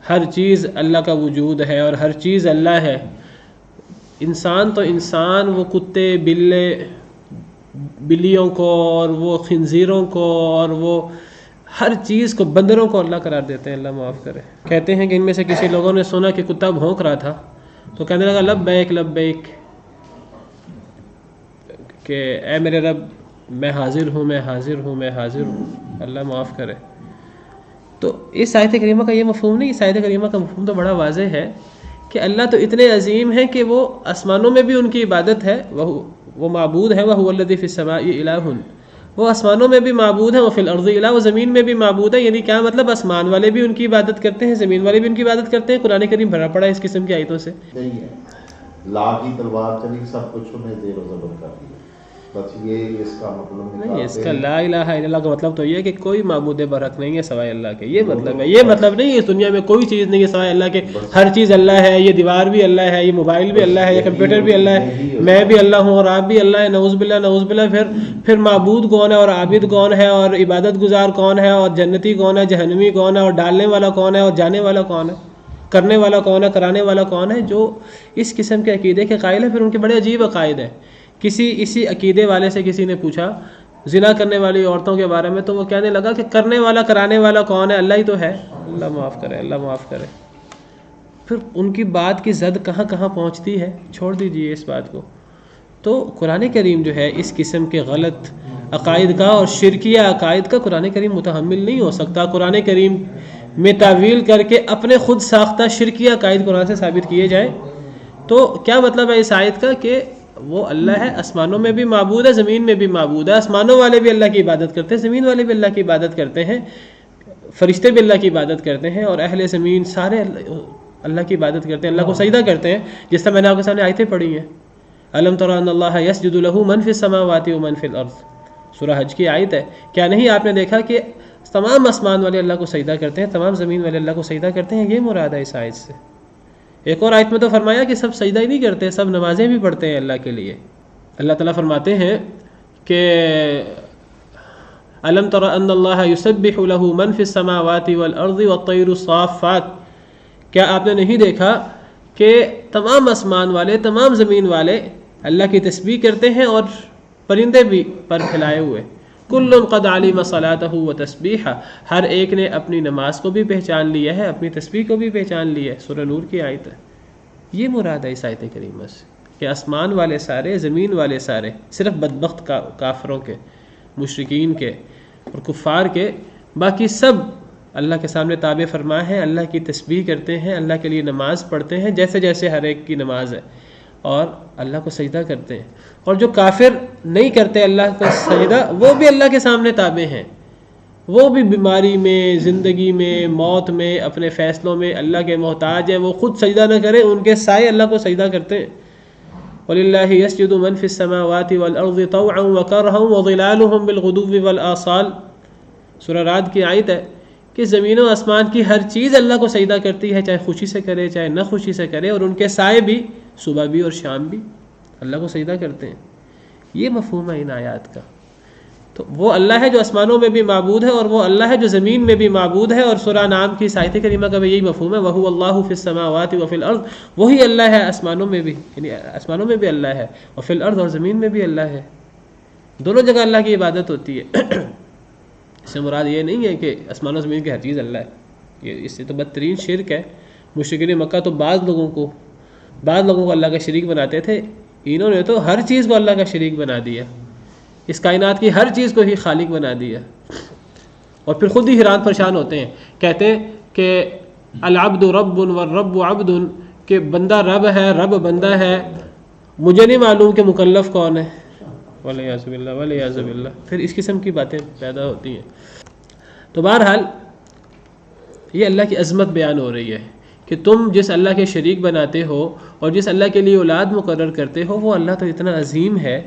ہر چیز اللہ کا وجود ہے اور ہر چیز اللہ ہے۔ انسان تو انسان، وہ کتے، بلے، بلیوں کو اور وہ خنزیروں کو اور وہ ہر چیز کو، بندروں کو اللہ قرار دیتے ہیں، اللہ معاف کرے۔ کہتے ہیں کہ ان میں سے کسی لوگوں نے سنا کہ کتا بھونک رہا تھا تو کہنے لگا لبیک لبیک، کہ اے میرے رب میں حاضر ہوں، میں حاضر ہوں، میں حاضر ہوں، اللہ معاف کرے۔ تو اس آیت کریمہ کا یہ مفہوم نہیں، اس آیت کریمہ کا مفہوم تو بڑا واضح ہے کہ اللہ تو اتنے عظیم ہیں کہ وہ آسمانوں میں بھی ان کی عبادت ہے، وہ معبود ہے، وَهُوَ الَّذِي فِي السَّمَاءِ إِلَٰهٌ، وہ آسمانوں میں بھی معبود ہے، وَفِي الْأَرْضِ إِلَٰهٌ، وہ زمین میں بھی معبود ہے۔ یعنی کیا مطلب؟ آسمان والے بھی ان کی عبادت کرتے ہیں، زمین والے بھی ان کی عبادت کرتے ہیں۔ قرآن کریم بھرا پڑا ہے اس قسم کی آیتوں سے۔ نہیں ہے لا کی تلوار چلی، سب کچھ انہیں زیر و زبر کر دیا، بس یہ اس کا مطلب نہیں، اس کا لا الہ الا اللہ کا مطلب تو یہ ہے کہ کوئی معبود برحق نہیں ہے سوائے اللہ کے، یہ مطلب ہے۔ یہ مطلب نہیں اس دنیا میں کوئی چیز نہیں ہے سوائے اللہ کے، ہر چیز اللہ ہے، یہ دیوار بھی اللہ ہے، یہ موبائل بھی اللہ ہے، یہ کمپیوٹر بھی اللہ ہے، میں بھی اللہ ہوں اور آپ بھی اللہ ہے، نعوذ باللہ نعوذ باللہ۔ پھر معبود کون ہے اور عابد کون ہے اور عبادت گزار کون ہے اور جنتی کون ہے، جہنمی کون ہے اور ڈالنے والا کون ہے اور جانے والا کون ہے، کرنے والا کون ہے، کرانے والا کون ہے؟ جو اس قسم کے عقیدے کے قائل ہیں، پھر ان کے بڑے عجیب عقائد ہیں۔ اسی عقیدے والے سے کسی نے پوچھا زنا کرنے والی عورتوں کے بارے میں، تو وہ کہنے لگا کہ کرنے والا کرانے والا کون ہے؟ اللہ ہی تو ہے، اللہ معاف کرے، اللہ معاف کرے۔ پھر ان کی بات کی زد کہاں کہاں پہنچتی ہے، چھوڑ دیجئے اس بات کو۔ تو قرآن کریم جو ہے اس قسم کے غلط عقائد کا اور شرکیہ عقائد کا قرآن کریم متحمل نہیں ہو سکتا۔ قرآن کریم میں تعویل کر کے اپنے خود ساختہ شرکیہ عقائد قرآن سے ثابت کیے جائیں تو کیا مطلب ہے اس آیت کا؟ کہ وہ اللہ ہے، آسمانوں میں بھی معبود ہے، زمین میں بھی معبود ہے، آسمانوں والے بھی اللہ کی عبادت کرتے ہیں، زمین والے بھی اللہ کی عبادت کرتے ہیں، فرشتے بھی اللہ کی عبادت کرتے ہیں، اور اہل زمین سارے اللہ کی عبادت کرتے ہیں، اللہ کو سجدہ کرتے ہیں، جس طرح میں نے آپ کے سامنے آیتیں پڑھی ہیں۔ الم تر ان اللہ یسجد له من فی السماوات ومن فی الارض، سورہ حج کی آیت ہے۔ کیا نہیں آپ نے دیکھا کہ تمام آسمان والے اللہ کو سجدہ کرتے ہیں، تمام زمین والے اللہ کو سجدہ کرتے ہیں؟ یہ مراد ہے اس آیت سے۔ ایک اور آیت میں تو فرمایا کہ سب سجدہ ہی نہیں کرتے، سب نمازیں بھی پڑھتے ہیں اللہ کے لیے۔ اللہ تعالیٰ فرماتے ہیں کہ الم تر ان اللہ یسبح له من فی السماوات والارض والطیر الصافات، کیا آپ نے نہیں دیکھا کہ تمام آسمان والے، تمام زمین والے اللہ کی تسبیح کرتے ہیں اور پرندے بھی پر پھیلائے ہوئے۔ کل قد علم صلاته وتسبیحہ، ہر ایک نے اپنی نماز کو بھی پہچان لیا ہے، اپنی تسبیح کو بھی پہچان لیا ہے۔ سورہ نور کی آیت ہے۔ یہ مراد ہے اس آیت کریمہ سے کہ آسمان والے سارے، زمین والے سارے، صرف بدبخت کافروں کے، مشرکین کے اور کفار کے، باقی سب اللہ کے سامنے تابع فرما ہیں، اللہ کی تسبیح کرتے ہیں، اللہ کے لیے نماز پڑھتے ہیں جیسے جیسے ہر ایک کی نماز ہے، اور اللہ کو سجدہ کرتے ہیں۔ اور جو کافر نہیں کرتے اللہ کا سجدہ، وہ بھی اللہ کے سامنے تابع ہیں، وہ بھی بیماری میں، زندگی میں، موت میں، اپنے فیصلوں میں اللہ کے محتاج ہیں، وہ خود سجدہ نہ کریں، ان کے سائے اللہ کو سجدہ کرتے ہیں۔ وَلِلَّهِ يَسْجُدُ مَن فِي السَّمَاوَاتِ وَالْأَرْضِ طَوْعًا وَكَرْهًا وَظِلَالُهُم بِالْغُدُوِّ وَالْآصَالِ، سورہ رعد کی آیت ہے کہ زمین و آسمان کی ہر چیز اللہ کو سجدہ کرتی ہے، چاہے خوشی سے کرے چاہے نہ خوشی سے کرے، اور ان کے سائے بھی صبح بھی اور شام بھی اللہ کو سجدہ کرتے ہیں۔ یہ مفہوم ہے ان آیات کا۔ تو وہ اللہ ہے جو آسمانوں میں بھی معبود ہے، اور وہ اللہ ہے جو زمین میں بھی معبود ہے، اور سورہ نام کی آیت کریمہ کا بھی یہی مفہوم ہے، وَهُوَ اللَّهُ فِي السَّمَاوَاتِ وَفِي الْأَرْضِ، وہی اللہ ہے آسمانوں میں بھی، یعنی آسمانوں میں بھی اللہ ہے، وفی الارض، اور زمین میں بھی اللہ ہے، دونوں جگہ اللہ کی عبادت ہوتی ہے۔ اس سے مراد یہ نہیں ہے کہ آسمان و زمین کی ہر چیز اللہ ہے، یہ اس سے تو بدترین شرک ہے۔ مشرکین مکہ تو بعض لوگوں کو اللہ کا شریک بناتے تھے، انہوں نے تو ہر چیز کو اللہ کا شریک بنا دیا، اس کائنات کی ہر چیز کو ہی خالق بنا دیا، اور پھر خود ہی حیران پریشان ہوتے ہیں، کہتے ہیں کہ العبد رب والرب عبد، کہ بندہ رب ہے، رب بندہ ہے، مجھے نہیں معلوم کہ مکلف کون ہے، والعیاذ باللہ والعیاذ باللہ۔ پھر اس قسم کی باتیں پیدا ہوتی ہیں۔ تو بہرحال یہ اللہ کی عظمت بیان ہو رہی ہے کہ تم جس اللہ کے شریک بناتے ہو اور جس اللہ کے لیے اولاد مقرر کرتے ہو، وہ اللہ تو اتنا عظیم ہے،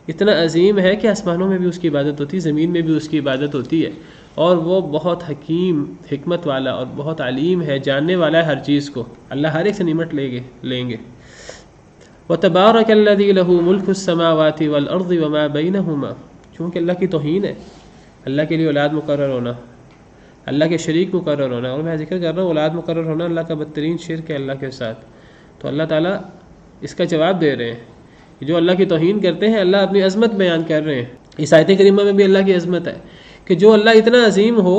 اتنا عظیم ہے کہ آسمانوں میں بھی اس کی عبادت ہوتی ہے، زمین میں بھی اس کی عبادت ہوتی ہے، اور وہ بہت حکیم، حکمت والا اور بہت علیم ہے، جاننے والا ہے ہر چیز کو۔ اللہ ہر ایک سے نمٹ لیں گے۔ وَتَبَارَكَ الَّذِي لَهُ مُلْكُ السَّمَاوَاتِ وَالْأَرْضِ وَمَا بَيْنَهُمَا، چونکہ اللہ کی توہین ہے، اللہ کے لیے اولاد مقرر ہونا، اللہ کے شریک مقرر ہونا، اور میں ذکر کر رہا ہوں اولاد مقرر ہونا اللہ کا بدترین شرک ہے اللہ کے ساتھ۔ تو اللہ تعالیٰ اس کا جواب دے رہے ہیں جو اللہ کی توہین کرتے ہیں اللہ اپنی عظمت بیان کر رہے ہیں. اس آیت کریمہ میں بھی اللہ کی عظمت ہے کہ جو اللہ اتنا عظیم ہو.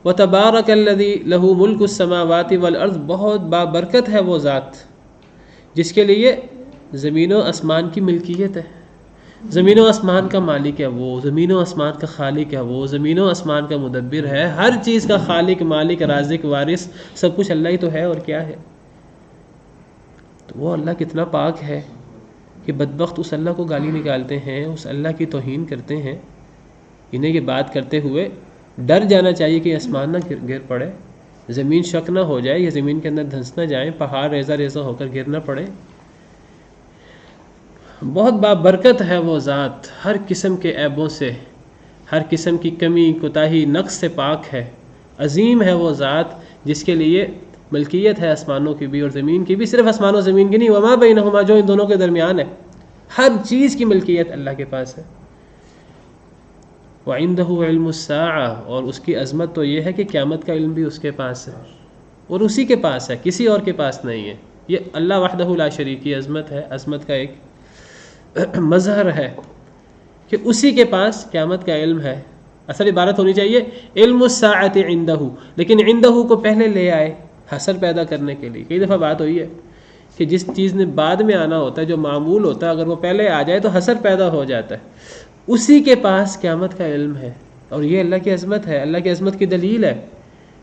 وَتَبَارَكَ الَّذِي لَهُ مُلْكُ السَّمَاوَاتِ وَالْأَرْضِ، بہت بابرکت ہے وہ ذات جس کے لیے زمین و آسمان کی ملکیت ہے. زمین و آسمان کا مالک ہے وہ، زمین و آسمان کا خالق ہے وہ، زمین و آسمان کا مدبر ہے، ہر چیز کا خالق، مالک، رازق، وارث، سب کچھ اللہ ہی تو ہے. اور کیا ہے؟ تو وہ اللہ کتنا پاک ہے کہ بدبخت اس اللہ کو گالی نکالتے ہیں، اس اللہ کی توہین کرتے ہیں. انہیں یہ بات کرتے ہوئے ڈر جانا چاہیے کہ آسمان نہ گر پڑے، زمین شک نہ ہو جائے، یا زمین کے اندر دھنس نہ جائیں، پہاڑ ریزہ ریزہ ہو کر گر نہ پڑے. بہت بابرکت ہے وہ ذات، ہر قسم کے عیبوں سے، ہر قسم کی کمی، کوتاہی، نقص سے پاک ہے. عظیم ہے وہ ذات جس کے لیے ملکیت ہے آسمانوں کی بھی اور زمین کی بھی. صرف آسمان و زمین کی نہیں، وما بینہما، جو ان دونوں کے درمیان ہے، ہر چیز کی ملکیت اللہ کے پاس ہے. وَعِندَهُ عِلْمُ السَّاعَةِ، اور اس کی عظمت تو یہ ہے کہ قیامت کا علم بھی اس کے پاس ہے، اور اسی کے پاس ہے، کسی اور کے پاس نہیں ہے. یہ اللہ وحدہ لا شریک کی عظمت ہے، عظمت کا ایک مظہر ہے کہ اسی کے پاس قیامت کا علم ہے. اصل عبارت ہونی چاہیے علم الساعۃ عندہ، لیکن عندہ کو پہلے لے آئے حسر پیدا کرنے کے لیے. کئی دفعہ بات ہوئی ہے کہ جس چیز نے بعد میں آنا ہوتا ہے، جو معمول ہوتا ہے، اگر وہ پہلے آ جائے تو حسر پیدا ہو جاتا ہے. اسی کے پاس قیامت کا علم ہے، اور یہ اللہ کی عظمت ہے. اللہ کی عظمت کی دلیل ہے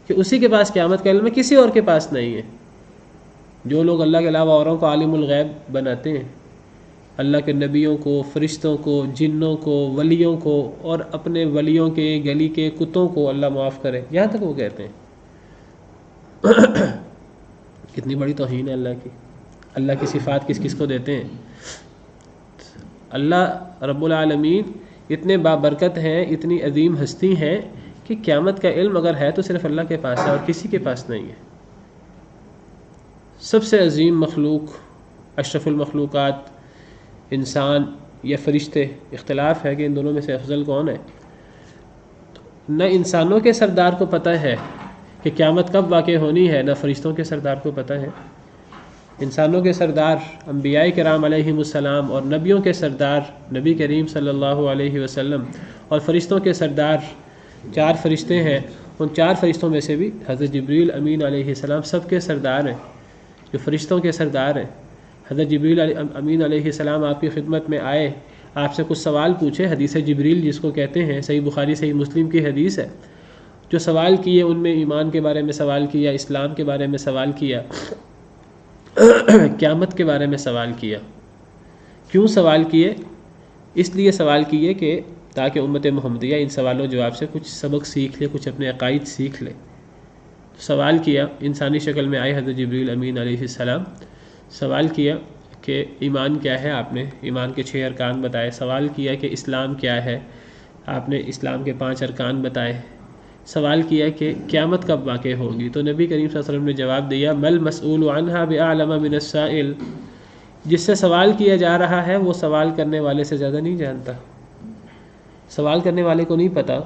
کہ اسی کے پاس قیامت کا علم ہے، کسی اور کے پاس نہیں ہے. جو لوگ اللہ کے علاوہ اوروں کو عالم الغیب بناتے ہیں، اللہ کے نبیوں کو، فرشتوں کو، جنوں کو، ولیوں کو، اور اپنے ولیوں کے گلی کے کتوں کو اللہ معاف کرے، یہاں تک وہ کہتے ہیں. کتنی بڑی توہین ہے اللہ کی. اللہ کی صفات کس کس کو دیتے ہیں؟ اللہ رب العالمین اتنے بابرکت ہیں، اتنی عظیم ہستی ہیں کہ قیامت کا علم اگر ہے تو صرف اللہ کے پاس ہے اور کسی کے پاس نہیں ہے. سب سے عظیم مخلوق، اشرف المخلوقات، انسان یا فرشتے، اختلاف ہے کہ ان دونوں میں سے افضل کون ہے. نہ انسانوں کے سردار کو پتہ ہے کہ قیامت کب واقع ہونی ہے، نہ فرشتوں کے سردار کو پتہ ہے. انسانوں کے سردار انبیاء کرام علیہم السلام اور نبیوں کے سردار نبی کریم صلی اللہ علیہ وسلم، اور فرشتوں کے سردار 4 فرشتے ہیں. ان 4 فرشتوں میں سے بھی حضرت جبریل امین علیہ السلام سب کے سردار ہیں، جو فرشتوں کے سردار ہیں. حضرت جبریل امین علیہ السلام آپ کی خدمت میں آئے، آپ سے کچھ سوال پوچھے. حدیث جبریل جس کو کہتے ہیں، صحیح بخاری صحیح مسلم کی حدیث ہے. جو سوال کیے ان میں ایمان کے بارے میں سوال کیا، اسلام کے بارے میں سوال کیا، قیامت کے بارے میں سوال کیا. کیوں سوال کیے؟ اس لیے سوال کیے کہ تاکہ امت محمدیہ ان سوال و جواب سے کچھ سبق سیکھ لے، کچھ اپنے عقائد سیکھ لے. سوال کیا، انسانی شکل میں آئے حضرت جبریل امین علیہ السلام. سوال کیا کہ ایمان کیا ہے، آپ نے ایمان کے 6 ارکان بتائے. سوال کیا کہ اسلام کیا ہے، آپ نے اسلام کے 5 ارکان بتائے. سوال کیا کہ قیامت کب واقع ہوگی، تو نبی کریم صلی اللہ علیہ وسلم نے جواب دیا، مل مسئول عنہا بأعلم من السائل، جس سے سوال کیا جا رہا ہے وہ سوال کرنے والے سے زیادہ نہیں جانتا. سوال کرنے والے کو نہیں پتہ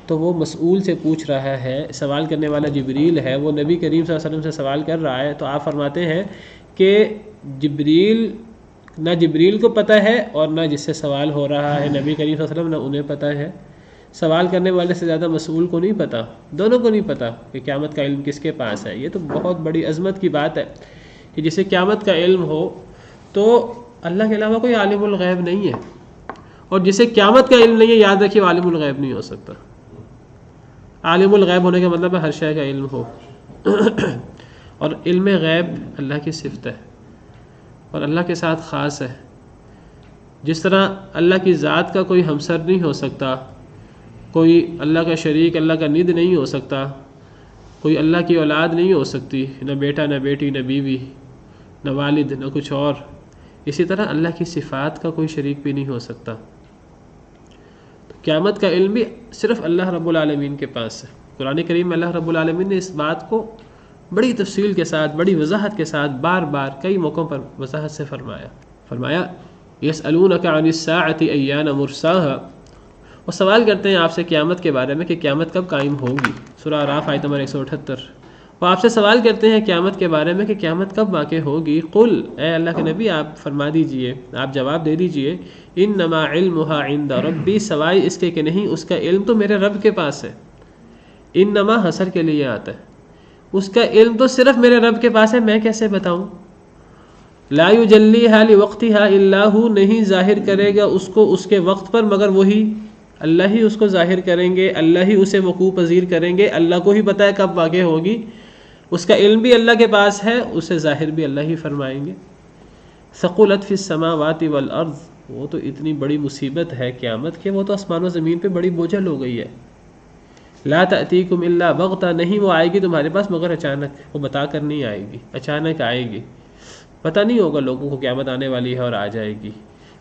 تو وہ مسئول سے پوچھ رہا ہے. سوال کرنے والا جبریل ہے، وہ نبی کریم صلی اللہ علیہ وسلم سے سوال کر رہا ہے. تو آپ فرماتے ہیں کہ نہ جبریل کو پتہ ہے اور نہ جس سے سوال ہو رہا ہے نبی کریم صلی اللہ علیہ وسلم، نہ انہیں پتہ ہے. سوال کرنے والے سے زیادہ مسئول کو نہیں پتہ، دونوں کو نہیں پتہ کہ قیامت کا علم کس کے پاس ہے. یہ تو بہت بڑی عظمت کی بات ہے کہ جسے قیامت کا علم ہو تو اللہ کے علاوہ کوئی عالم الغیب نہیں ہے، اور جسے قیامت کا علم نہیں ہے، یاد رکھیے عالم الغیب نہیں ہو سکتا. عالم الغیب ہونے کا مطلب ہے ہر شے کا علم ہو، اور علم غیب اللہ کی صفت ہے اور اللہ کے ساتھ خاص ہے. جس طرح اللہ کی ذات کا کوئی ہمسر نہیں ہو سکتا، کوئی اللہ کا شریک، اللہ کا ند نہیں ہو سکتا، کوئی اللہ کی اولاد نہیں ہو سکتی، نہ بیٹا، نہ بیٹی، نہ بیوی، نہ والد، نہ کچھ اور. اسی طرح اللہ کی صفات کا کوئی شریک بھی نہیں ہو سکتا. قیامت کا علم بھی صرف اللہ رب العالمین کے پاس ہے. قرآن کریم میں اللہ رب العالمین نے اس بات کو بڑی تفصیل کے ساتھ، بڑی وضاحت کے ساتھ بار بار کئی موقعوں پر وضاحت سے فرمایا یسألونک عن الساعۃ ایان مرساہا، وہ سوال کرتے ہیں آپ سے قیامت کے بارے میں کہ قیامت کب قائم ہوگی. سورہ اعراف آیت نمبر 178. وہ آپ سے سوال کرتے ہیں قیامت کے بارے میں کہ قیامت کب واقع ہوگی. قل، اے اللہ کے نبی آپ فرما دیجئے، آپ جواب دے دیجئے، انما علمها عند ربی، سوائے اس کے کہ نہیں اس کا علم تو میرے رب کے پاس ہے. انما حسر کے لیے آتا ہے، اس کا علم تو صرف میرے رب کے پاس ہے، میں کیسے بتاؤں. لا یجلیھا لوقتھا الا ہو، نہیں ظاہر کرے گا اس کو اس کے وقت پر مگر وہی، اللہ ہی اس کو ظاہر کریں گے، اللہ ہی اسے وقوع پذیر کریں گے. اللہ کو ہی پتہ ہے کب واقع ہوگی، اس کا علم بھی اللہ کے پاس ہے، اسے ظاہر بھی اللہ ہی فرمائیں گے. ثقلت فی السماوات والارض، وہ تو اتنی بڑی مصیبت ہے قیامت کہ وہ تو آسمان و زمین پہ بڑی بوجھل ہو گئی ہے. لا تأتیکم الا بغتہ، نہیں وہ آئے گی تمہارے پاس مگر اچانک، وہ بتا کر نہیں آئے گی، اچانک آئے گی، پتہ نہیں ہوگا لوگوں کو قیامت آنے والی ہے اور آ جائے گی.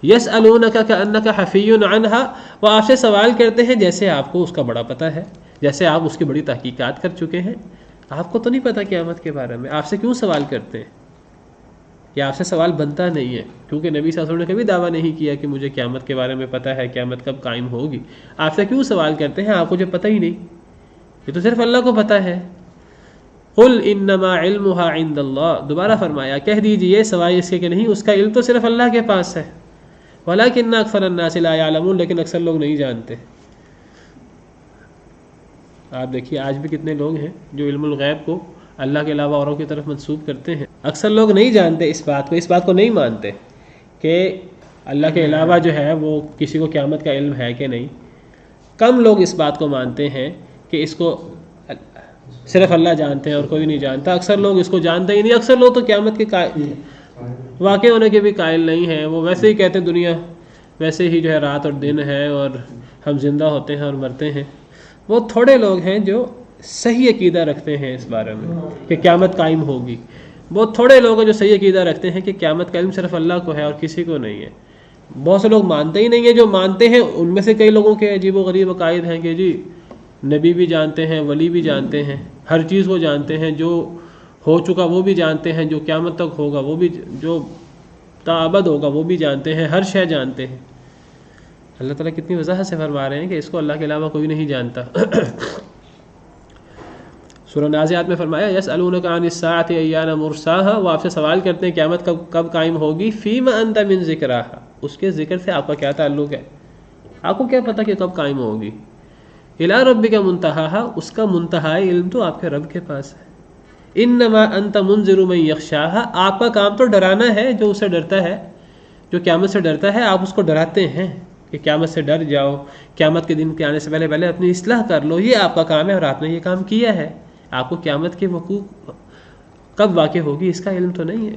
یسألونک کأنک حفی عنہا، وہ آپ سے سوال کرتے ہیں جیسے آپ کو اس کا بڑا پتہ ہے، جیسے آپ اس کی بڑی تحقیقات کر چکے ہیں. آپ کو تو نہیں پتہ قیامت کے بارے میں، آپ سے کیوں سوال کرتے ہیں؟ کہ آپ سے سوال بنتا نہیں ہے، کیونکہ نبی صلی اللہ علیہ وسلم نے کبھی دعویٰ نہیں کیا کہ مجھے قیامت کے بارے میں پتہ ہے، قیامت کب قائم ہوگی. آپ سے کیوں سوال کرتے ہیں؟ آپ کو جو پتہ ہی نہیں، یہ تو صرف اللہ کو پتہ ہے. قل انما علمها عند اللہ، دوبارہ فرمایا کہہ دیجئے سوائے اس کے کہ نہیں اس کا علم تو صرف اللہ کے پاس ہے. ولکن اکثر الناس لا یعلمون، لیکن اکثر لوگ نہیں جانتے. آپ دیکھیے آج بھی کتنے لوگ ہیں جو علم الغیب کو اللہ کے علاوہ اوروں کی طرف منسوب کرتے ہیں. اکثر لوگ نہیں جانتے اس بات کو نہیں مانتے کہ اللہ کے علاوہ جو ہے وہ کسی کو قیامت کا علم ہے کہ نہیں. کم لوگ اس بات کو مانتے ہیں کہ اس کو صرف اللہ جانتے ہیں اور کوئی نہیں جانتا. اکثر لوگ اس کو جانتے ہی نہیں. اکثر لوگ تو قیامت کے واقع ہونے کے بھی قائل نہیں ہیں. وہ ویسے ہی کہتے دنیا ویسے ہی جو ہے رات اور دن ہے اور ہم زندہ ہوتے ہیں اور مرتے ہیں. وہ تھوڑے لوگ ہیں جو صحیح عقیدہ رکھتے ہیں اس بارے میں کہ قیامت قائم ہوگی. بہت تھوڑے لوگ ہیں جو صحیح عقیدہ رکھتے ہیں کہ قیامت کا علم صرف اللہ کو ہے اور کسی کو نہیں ہے. بہت سے لوگ مانتے ہی نہیں ہیں. جو مانتے ہیں ان میں سے کئی لوگوں کے عجیب و غریب عقائد ہیں کہ جی نبی بھی جانتے ہیں، ولی بھی جانتے ہیں، ہر چیز وہ جانتے ہیں، جو ہو چکا وہ بھی جانتے ہیں، جو قیامت تک ہوگا وہ بھی، جو تابد ہوگا وہ بھی جانتے ہیں، ہر شے جانتے ہیں. اللہ تعالیٰ کتنی وضاحت سے فرما رہے ہیں کہ اس کو اللہ کے علاوہ کوئی نہیں جانتا. سورہ نازعات میں فرمایا یسألونک عن الساعۃ ایان مرساھا، وہ آپ سے سوال کرتے ہیں قیامت کب قائم ہوگی. فیما انت من ذکراھا، اس کے ذکر سے آپ کا کیا تعلق ہے؟ آپ کو کیا پتہ کہ کب قائم ہوگی. الی ربک منتہاھا، اس کا منتہائی علم تو آپ کے رب کے پاس ہے. انما انت منذر من یخشاھا، آپ کا کام تو ڈرانا ہے جو اسے ڈرتا ہے، جو قیامت سے ڈرتا ہے. آپ اس کو ڈراتے ہیں کہ قیامت سے ڈر جاؤ، قیامت کے دن کے آنے سے پہلے اپنی اصلاح کر لو. یہ آپ کا کام ہے اور آپ نے یہ کام کیا ہے. آپ کو قیامت کے وقوع کب واقع ہوگی اس کا علم تو نہیں ہے.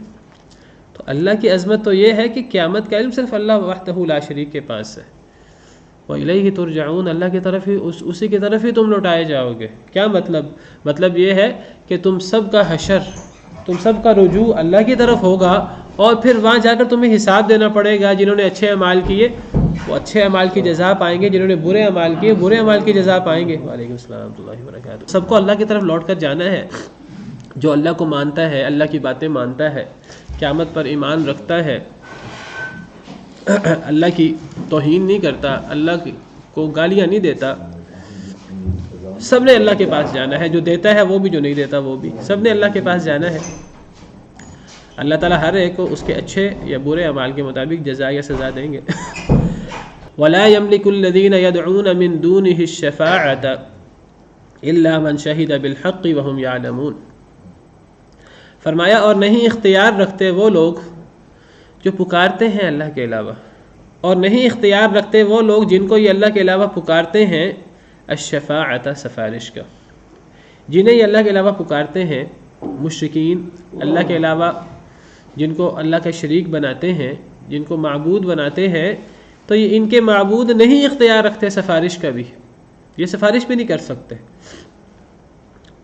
تو اللہ کی عظمت تو یہ ہے کہ قیامت کا علم صرف اللہ وحدہ لا شریک کے پاس ہے. وَإِلَيْهِ تُرْجَعُونَ، اللہ کی طرف ہی اسی کی طرف ہی تم لوٹائے جاؤ گے. کیا مطلب یہ ہے کہ تم سب کا حشر، تم سب کا رجوع اللہ کی طرف ہوگا اور پھر وہاں جا کر تمہیں حساب دینا پڑے گا. جنہوں نے اچھے اعمال کیے وہ اچھے اعمال کی جزا پائیں گے، جنہوں نے برے اعمال کیے برے اعمال کی جزا پائیں گے. وعلیکم السلام ورحمۃ اللہ وبرکاتہ. سب کو اللہ کی طرف لوٹ کر جانا ہے. جو اللہ کو مانتا ہے، اللہ کی باتیں مانتا ہے، قیامت پر ایمان رکھتا ہے، اللہ کی توہین نہیں کرتا، اللہ کو گالیاں نہیں دیتا، سب نے اللہ کے پاس جانا ہے. جو دیتا ہے وہ بھی، جو نہیں دیتا وہ بھی، سب نے اللہ کے پاس جانا ہے. اللہ تعالیٰ ہر ایک کو اس کے اچھے یا برے اعمال کے مطابق جزا یا سزا دیں گے. وَلَا يَمْلِكُ الَّذِينَ يَدْعُونَ مِن دُونِهِ الشَّفَاعَةَ إِلَّا مَنْ شَهِدَ بِالْحَقِّ وَهُمْ يَعْلَمُونَ. فرمایا اور نہیں اختیار رکھتے وہ لوگ جو پکارتے ہیں اللہ کے علاوہ، اور نہیں اختیار رکھتے وہ لوگ جن کو یہ اللہ کے علاوہ پکارتے ہیں الشفاعۃ، سفارش کا. جنہیں یہ اللہ کے علاوہ پکارتے ہیں مشرکین، اللہ کے علاوہ جن کو اللہ کا شریک بناتے ہیں، جن کو معبود بناتے ہیں، تو یہ ان کے معبود نہیں اختیار رکھتے سفارش کا بھی، یہ سفارش بھی نہیں کر سکتے.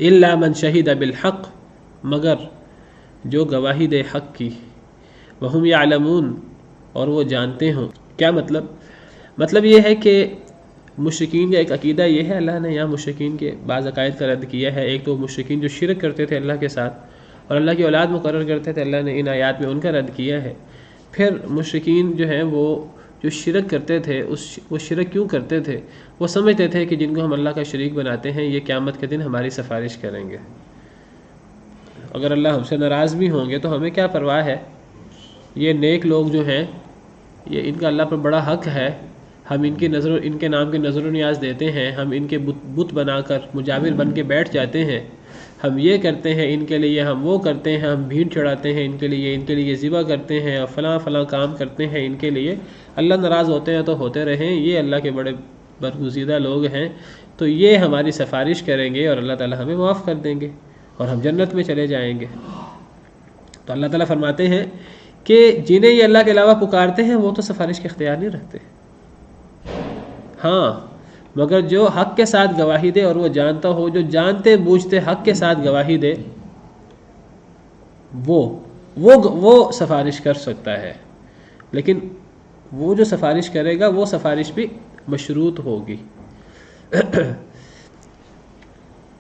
الا من شہد بالحق، مگر جو گواہی دے حق کی، وہم یعلمون، اور وہ جانتے ہوں. کیا مطلب یہ ہے کہ مشرکین کا ایک عقیدہ یہ ہے، اللہ نے یہاں مشرکین کے بعض عقائد کا رد کیا ہے. ایک تو مشرکین جو شرک کرتے تھے اللہ کے ساتھ اور اللہ کی اولاد مقرر کرتے تھے، اللہ نے ان آیات میں ان کا رد کیا ہے. پھر مشرکین جو ہیں وہ جو شرک کرتے تھے، وہ شرک کیوں کرتے تھے؟ وہ سمجھتے تھے کہ جن کو ہم اللہ کا شریک بناتے ہیں یہ قیامت کے دن ہماری سفارش کریں گے. اگر اللہ ہم سے ناراض بھی ہوں گے تو ہمیں کیا پرواہ ہے، یہ نیک لوگ جو ہیں یہ ان کا اللہ پر بڑا حق ہے، ہم ان کے نام کی نظر و نیاز دیتے ہیں، ہم ان کے بت بنا کر مجاور بن کے بیٹھ جاتے ہیں، ہم یہ کرتے ہیں ان کے لیے، ہم وہ کرتے ہیں، ہم بھیڑ چڑھاتے ہیں ان کے لیے ذبح کرتے ہیں اور فلاں کام کرتے ہیں ان کے لیے، اللہ ناراض ہوتے ہیں تو ہوتے رہیں، یہ اللہ کے بڑے برگزیدہ لوگ ہیں، تو یہ ہماری سفارش کریں گے اور اللہ تعالیٰ ہمیں معاف کر دیں گے اور ہم جنت میں چلے جائیں گے۔ تو اللہ تعالیٰ فرماتے ہیں کہ جنہیں یہ اللہ کے علاوہ پکارتے ہیں وہ تو سفارش کے اختیار نہیں رکھتے، ہاں مگر جو حق کے ساتھ گواہی دے اور وہ جانتا ہو، جو جانتے بوجھتے حق کے ساتھ گواہی دے وہ سفارش کر سکتا ہے، لیکن وہ جو سفارش کرے گا وہ سفارش بھی مشروط ہوگی۔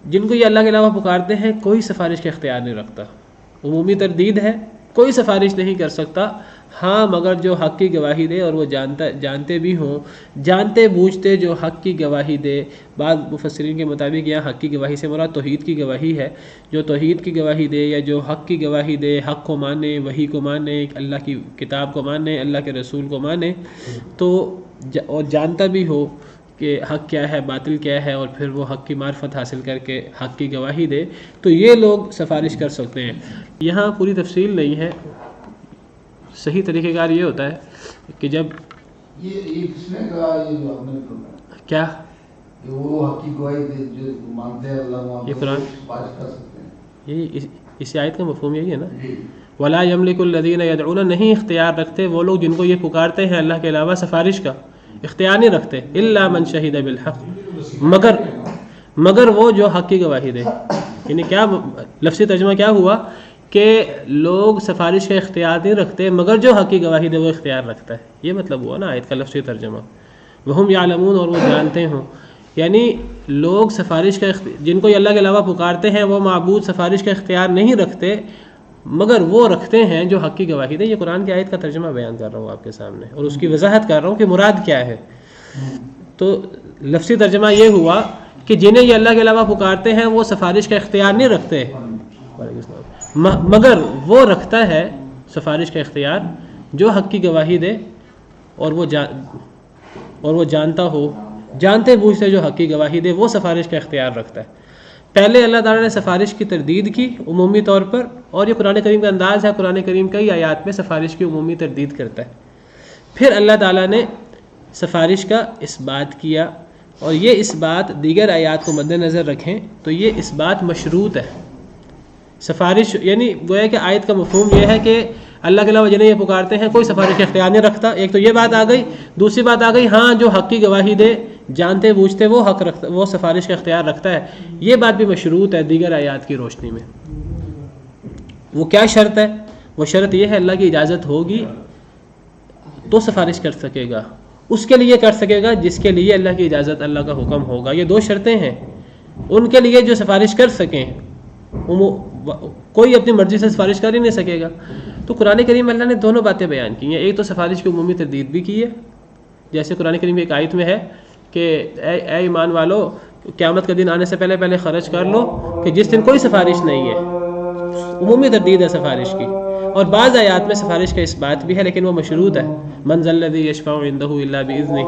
جن کو یہ اللہ کے علاوہ پکارتے ہیں کوئی سفارش کا اختیار نہیں رکھتا، عمومی تردید ہے، کوئی سفارش نہیں کر سکتا، ہاں مگر جو حق کی گواہی دے اور وہ جانتے بھی ہوں، جانتے بوجھتے جو حق کی گواہی دے۔ بعض مفسرین کے مطابق یہاں حق کی گواہی سے مراد توحید کی گواہی ہے، جو توحید کی گواہی دے یا جو حق کی گواہی دے، حق کو مانے، وحی کو مانے، اللہ کی کتاب کو مانے، اللہ کے رسول کو مانے، تو اور جانتا بھی ہو کہ حق کیا ہے باطل کیا ہے، اور پھر وہ حق کی معرفت حاصل کر کے حق کی گواہی دے، تو یہ لوگ سفارش کر سکتے ہیں۔ یہاں پوری تفصیل نہیں ہے، صحیح طریقہ کار یہ ہوتا ہے کہ جب یہ کس نے کہا، یہ جو آپ نے فرمایا کیا کہ وہ حق کی گواہی جو مانتے ہیں اللہ یہ قرآن سفارش کر سکتے ہیں، یہی اس آیت کا مفہوم یہی ہے نا، وَلَا يَمْلِكُ الَّذِينَ يَدْعُونَ، نہیں اختیار رکھتے وہ لوگ جن کو یہ پکارتے ہیں اللہ کے علاوہ، سفارش کا اختیار نہیں رکھتے، إِلَّا مَنْ شَهِدَ بِالْحَقِّ، مگر وہ جو حق کی گواہی دے۔ یعنی کیا لفظی ترجمہ کیا ہوا کہ لوگ سفارش کا اختیار نہیں رکھتے مگر جو حق کی گواہی دے وہ اختیار رکھتا ہے، یہ مطلب ہوا نا آیت کا لفظی ترجمہ۔ وَهُمْ يَعْلَمُونَ، اور وہ جانتے ہوں، یعنی لوگ سفارش کا جن کو یہ اللہ کے علاوہ پکارتے ہیں وہ معبود سفارش کا اختیار نہیں رکھتے مگر وہ رکھتے ہیں جو حق کی گواہی دے۔ یہ قرآن کی آیت کا ترجمہ بیان کر رہا ہوں آپ کے سامنے اور اس کی وضاحت کر رہا ہوں کہ مراد کیا ہے۔ تو لفظی ترجمہ یہ ہوا کہ جنہیں یہ اللہ کے علاوہ پکارتے ہیں وہ سفارش کا اختیار نہیں رکھتے مگر وہ رکھتا ہے سفارش کا اختیار جو حق کی گواہی دے اور وہ جانتا ہو، جانتے بوجھتے جو حق کی گواہی دے وہ سفارش کا اختیار رکھتا ہے۔ پہلے اللہ تعالیٰ نے سفارش کی تردید کی عمومی طور پر، اور یہ قرآن کریم کا انداز ہے، قرآن کریم کئی آیات میں سفارش کی عمومی تردید کرتا ہے۔ پھر اللہ تعالیٰ نے سفارش کا اس بات کیا، اور یہ اس بات دیگر آیات کو مد نظر رکھیں تو یہ اس بات مشروط ہے۔ سفارش یعنی گویا کہ آیت کا مفہوم یہ ہے کہ اللہ کے علاوہ جنہیں یہ پکارتے ہیں کوئی سفارش کا اختیار نہیں رکھتا، ایک تو یہ بات آ گئی، دوسری بات آ گئی ہاں جو حق کی گواہی دے جانتے بوجھتے وہ حق رکھتا، وہ سفارش کا اختیار رکھتا ہے، یہ بات بھی مشروط ہے دیگر آیات کی روشنی میں۔ وہ کیا شرط ہے؟ وہ شرط یہ ہے اللہ کی اجازت ہوگی تو سفارش کر سکے گا، اس کے لیے کر سکے گا جس کے لیے اللہ کی اجازت، اللہ کا حکم ہوگا۔ یہ دو شرطیں ہیں ان کے لیے جو سفارش کر سکیں، کوئی اپنی مرضی سے سفارش کر ہی نہیں سکے گا۔ تو قرآن کریم اللہ نے دونوں باتیں بیان کی ہیں، ایک تو سفارش کی عمومی تردید بھی کی ہے، جیسے قرآن کریم کی ایک آیت میں ہے کہ اے ایمان والو قیامت کا دن آنے سے پہلے خرچ کر لو کہ جس دن کوئی سفارش نہیں ہے، عمومی تردید ہے سفارش کی۔ اور بعض آیات میں سفارش کا اس بات بھی ہے لیکن وہ مشروط ہے، من ذا الذی یشفع عنده الا باذنہ۔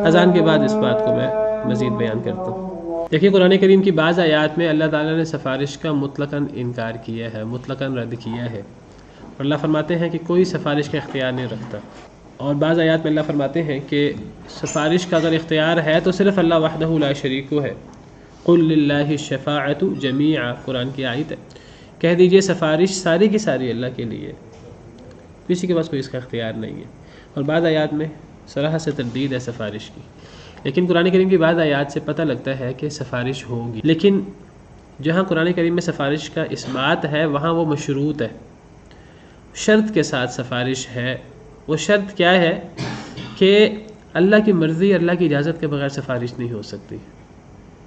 اذان کے بعد اس بات کو میں مزید بیان کرتا ہوں۔ دیکھیے قرآن کریم کی بعض آیات میں اللہ تعالیٰ نے سفارش کا مطلقاً انکار کیا ہے، مطلقاً رد کیا ہے، اور اللہ فرماتے ہیں کہ کوئی سفارش کا اختیار نہیں رکھتا۔ اور بعض آیات میں اللہ فرماتے ہیں کہ سفارش کا اگر اختیار ہے تو صرف اللہ وحدہ لا شریک ہے، قل للہ الشفاعۃ جمیعا، قرآن کی آیت ہے، کہہ دیجئے سفارش ساری کی ساری اللہ کے لیے، کسی کے پاس کوئی اس کا اختیار نہیں ہے۔ اور بعض آیات میں صراحت سے تردید ہے سفارش کی، لیکن قرآن کریم کی بعض آیات سے پتہ لگتا ہے کہ سفارش ہوگی، لیکن جہاں قرآن کریم میں سفارش کا اس بات ہے وہاں وہ مشروط ہے، شرط کے ساتھ سفارش ہے۔ وہ شرط کیا ہے کہ اللہ کی مرضی، اللہ کی اجازت کے بغیر سفارش نہیں ہو سکتی۔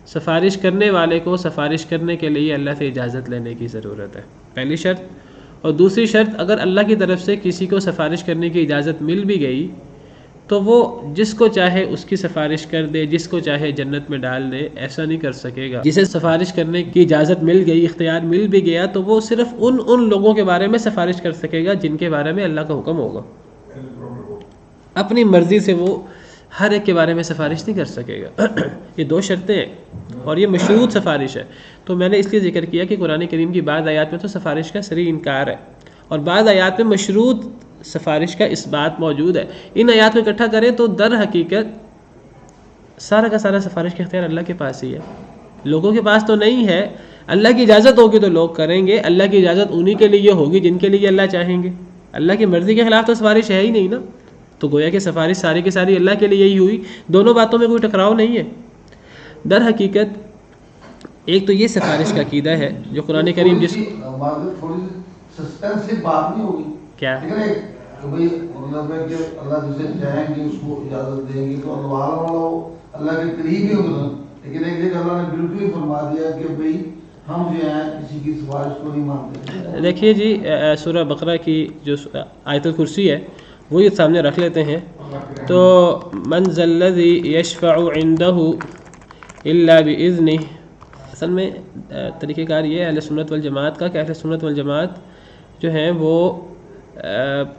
سفارش کرنے والے کو سفارش کرنے کے لیے اللہ سے اجازت لینے کی ضرورت ہے، پہلی شرط۔ اور دوسری شرط، اگر اللہ کی طرف سے کسی کو سفارش کرنے کی اجازت مل بھی گئی تو وہ جس کو چاہے اس کی سفارش کر دے، جس کو چاہے جنت میں ڈال دے، ایسا نہیں کر سکے گا۔ جسے سفارش کرنے کی اجازت مل گئی، اختیار مل بھی گیا، تو وہ صرف ان لوگوں کے بارے میں سفارش کر سکے گا جن کے بارے میں اللہ کا حکم ہوگا۔ اپنی مرضی سے وہ ہر ایک کے بارے میں سفارش نہیں کر سکے گا۔ یہ دو شرطیں ہیں اور یہ مشروط سفارش ہے۔ تو میں نے اس لیے ذکر کیا کہ قرآن کریم کی بعض آیات میں تو سفارش کا صریح انکار ہے اور بعض آیات میں مشروط سفارش کا اس بات موجود ہے۔ ان آیات کو اکٹھا کریں تو در حقیقت سارا کا سارا سفارش کا اختیار اللہ کے پاس ہی ہے، لوگوں کے پاس تو نہیں ہے۔ اللہ کی اجازت ہوگی تو لوگ کریں گے، اللہ کی اجازت انہی کے لیے ہوگی جن کے لیے اللہ چاہیں گے۔ اللہ کی مرضی کے خلاف تو سفارش ہے ہی نہیں نا، تو گویا کہ سفارش ساری کی ساری اللہ کے لیے ہی ہوئی، دونوں باتوں میں کوئی ٹکراؤ نہیں ہے۔ در حقیقت ایک تو یہ سفارش کا عقیدہ ہے جو قرآن کریم جس تھوڑی سسپینس بات نہیں ہوگی کیا اللہ جسے چاہیں گے اس کو اجازت دیں گے تو اللہ کے قریب ہی ہوگا، لیکن ایک جگہ اللہ نے بالکل ہی فرما دیا کہ بھئی ہم جو ہیں کسی کی سفارش کو نہیں مانتے۔ دیکھیے جی سورہ بقرہ کی جو آیت الکرسی ہے وہ یہ سامنے رکھ لیتے ہیں، تو من ذا الذی یشفع عنده الا باذنہ، اصل میں طریقہ کار یہ ہے اہل سنت والجماعت کا کہ اہل سنت والجماعت جو ہیں وہ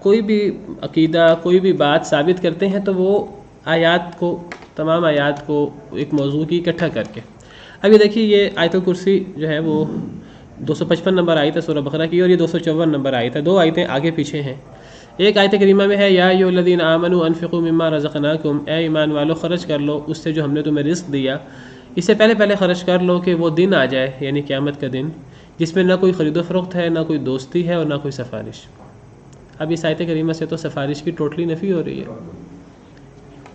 کوئی بھی عقیدہ کوئی بھی بات ثابت کرتے ہیں تو وہ آیات کو تمام آیات کو ایک موضوع کی اکٹھا کر کے، ابھی دیکھیے یہ آیت الکرسی جو ہے وہ 255 نمبر آیت ہے سورہ بقرہ کی اور یہ 254 نمبر آیت ہے، دو آیتیں آگے پیچھے ہیں۔ ایک آیت کریمہ میں ہے یا ایھا الذین آمنوا انفقوا مما رزقناکم، اے ایمان والو خرچ کر لو اس سے جو ہم نے تمہیں رزق دیا، اس سے پہلے خرچ کر لو کہ وہ دن آ جائے یعنی قیامت کا دن جس میں نہ کوئی خرید و فروخت ہے، نہ کوئی دوستی ہے اور نہ کوئی سفارش۔ اب اس آیت کریمہ سے تو سفارش کی ٹوٹلی نفی ہو رہی ہے،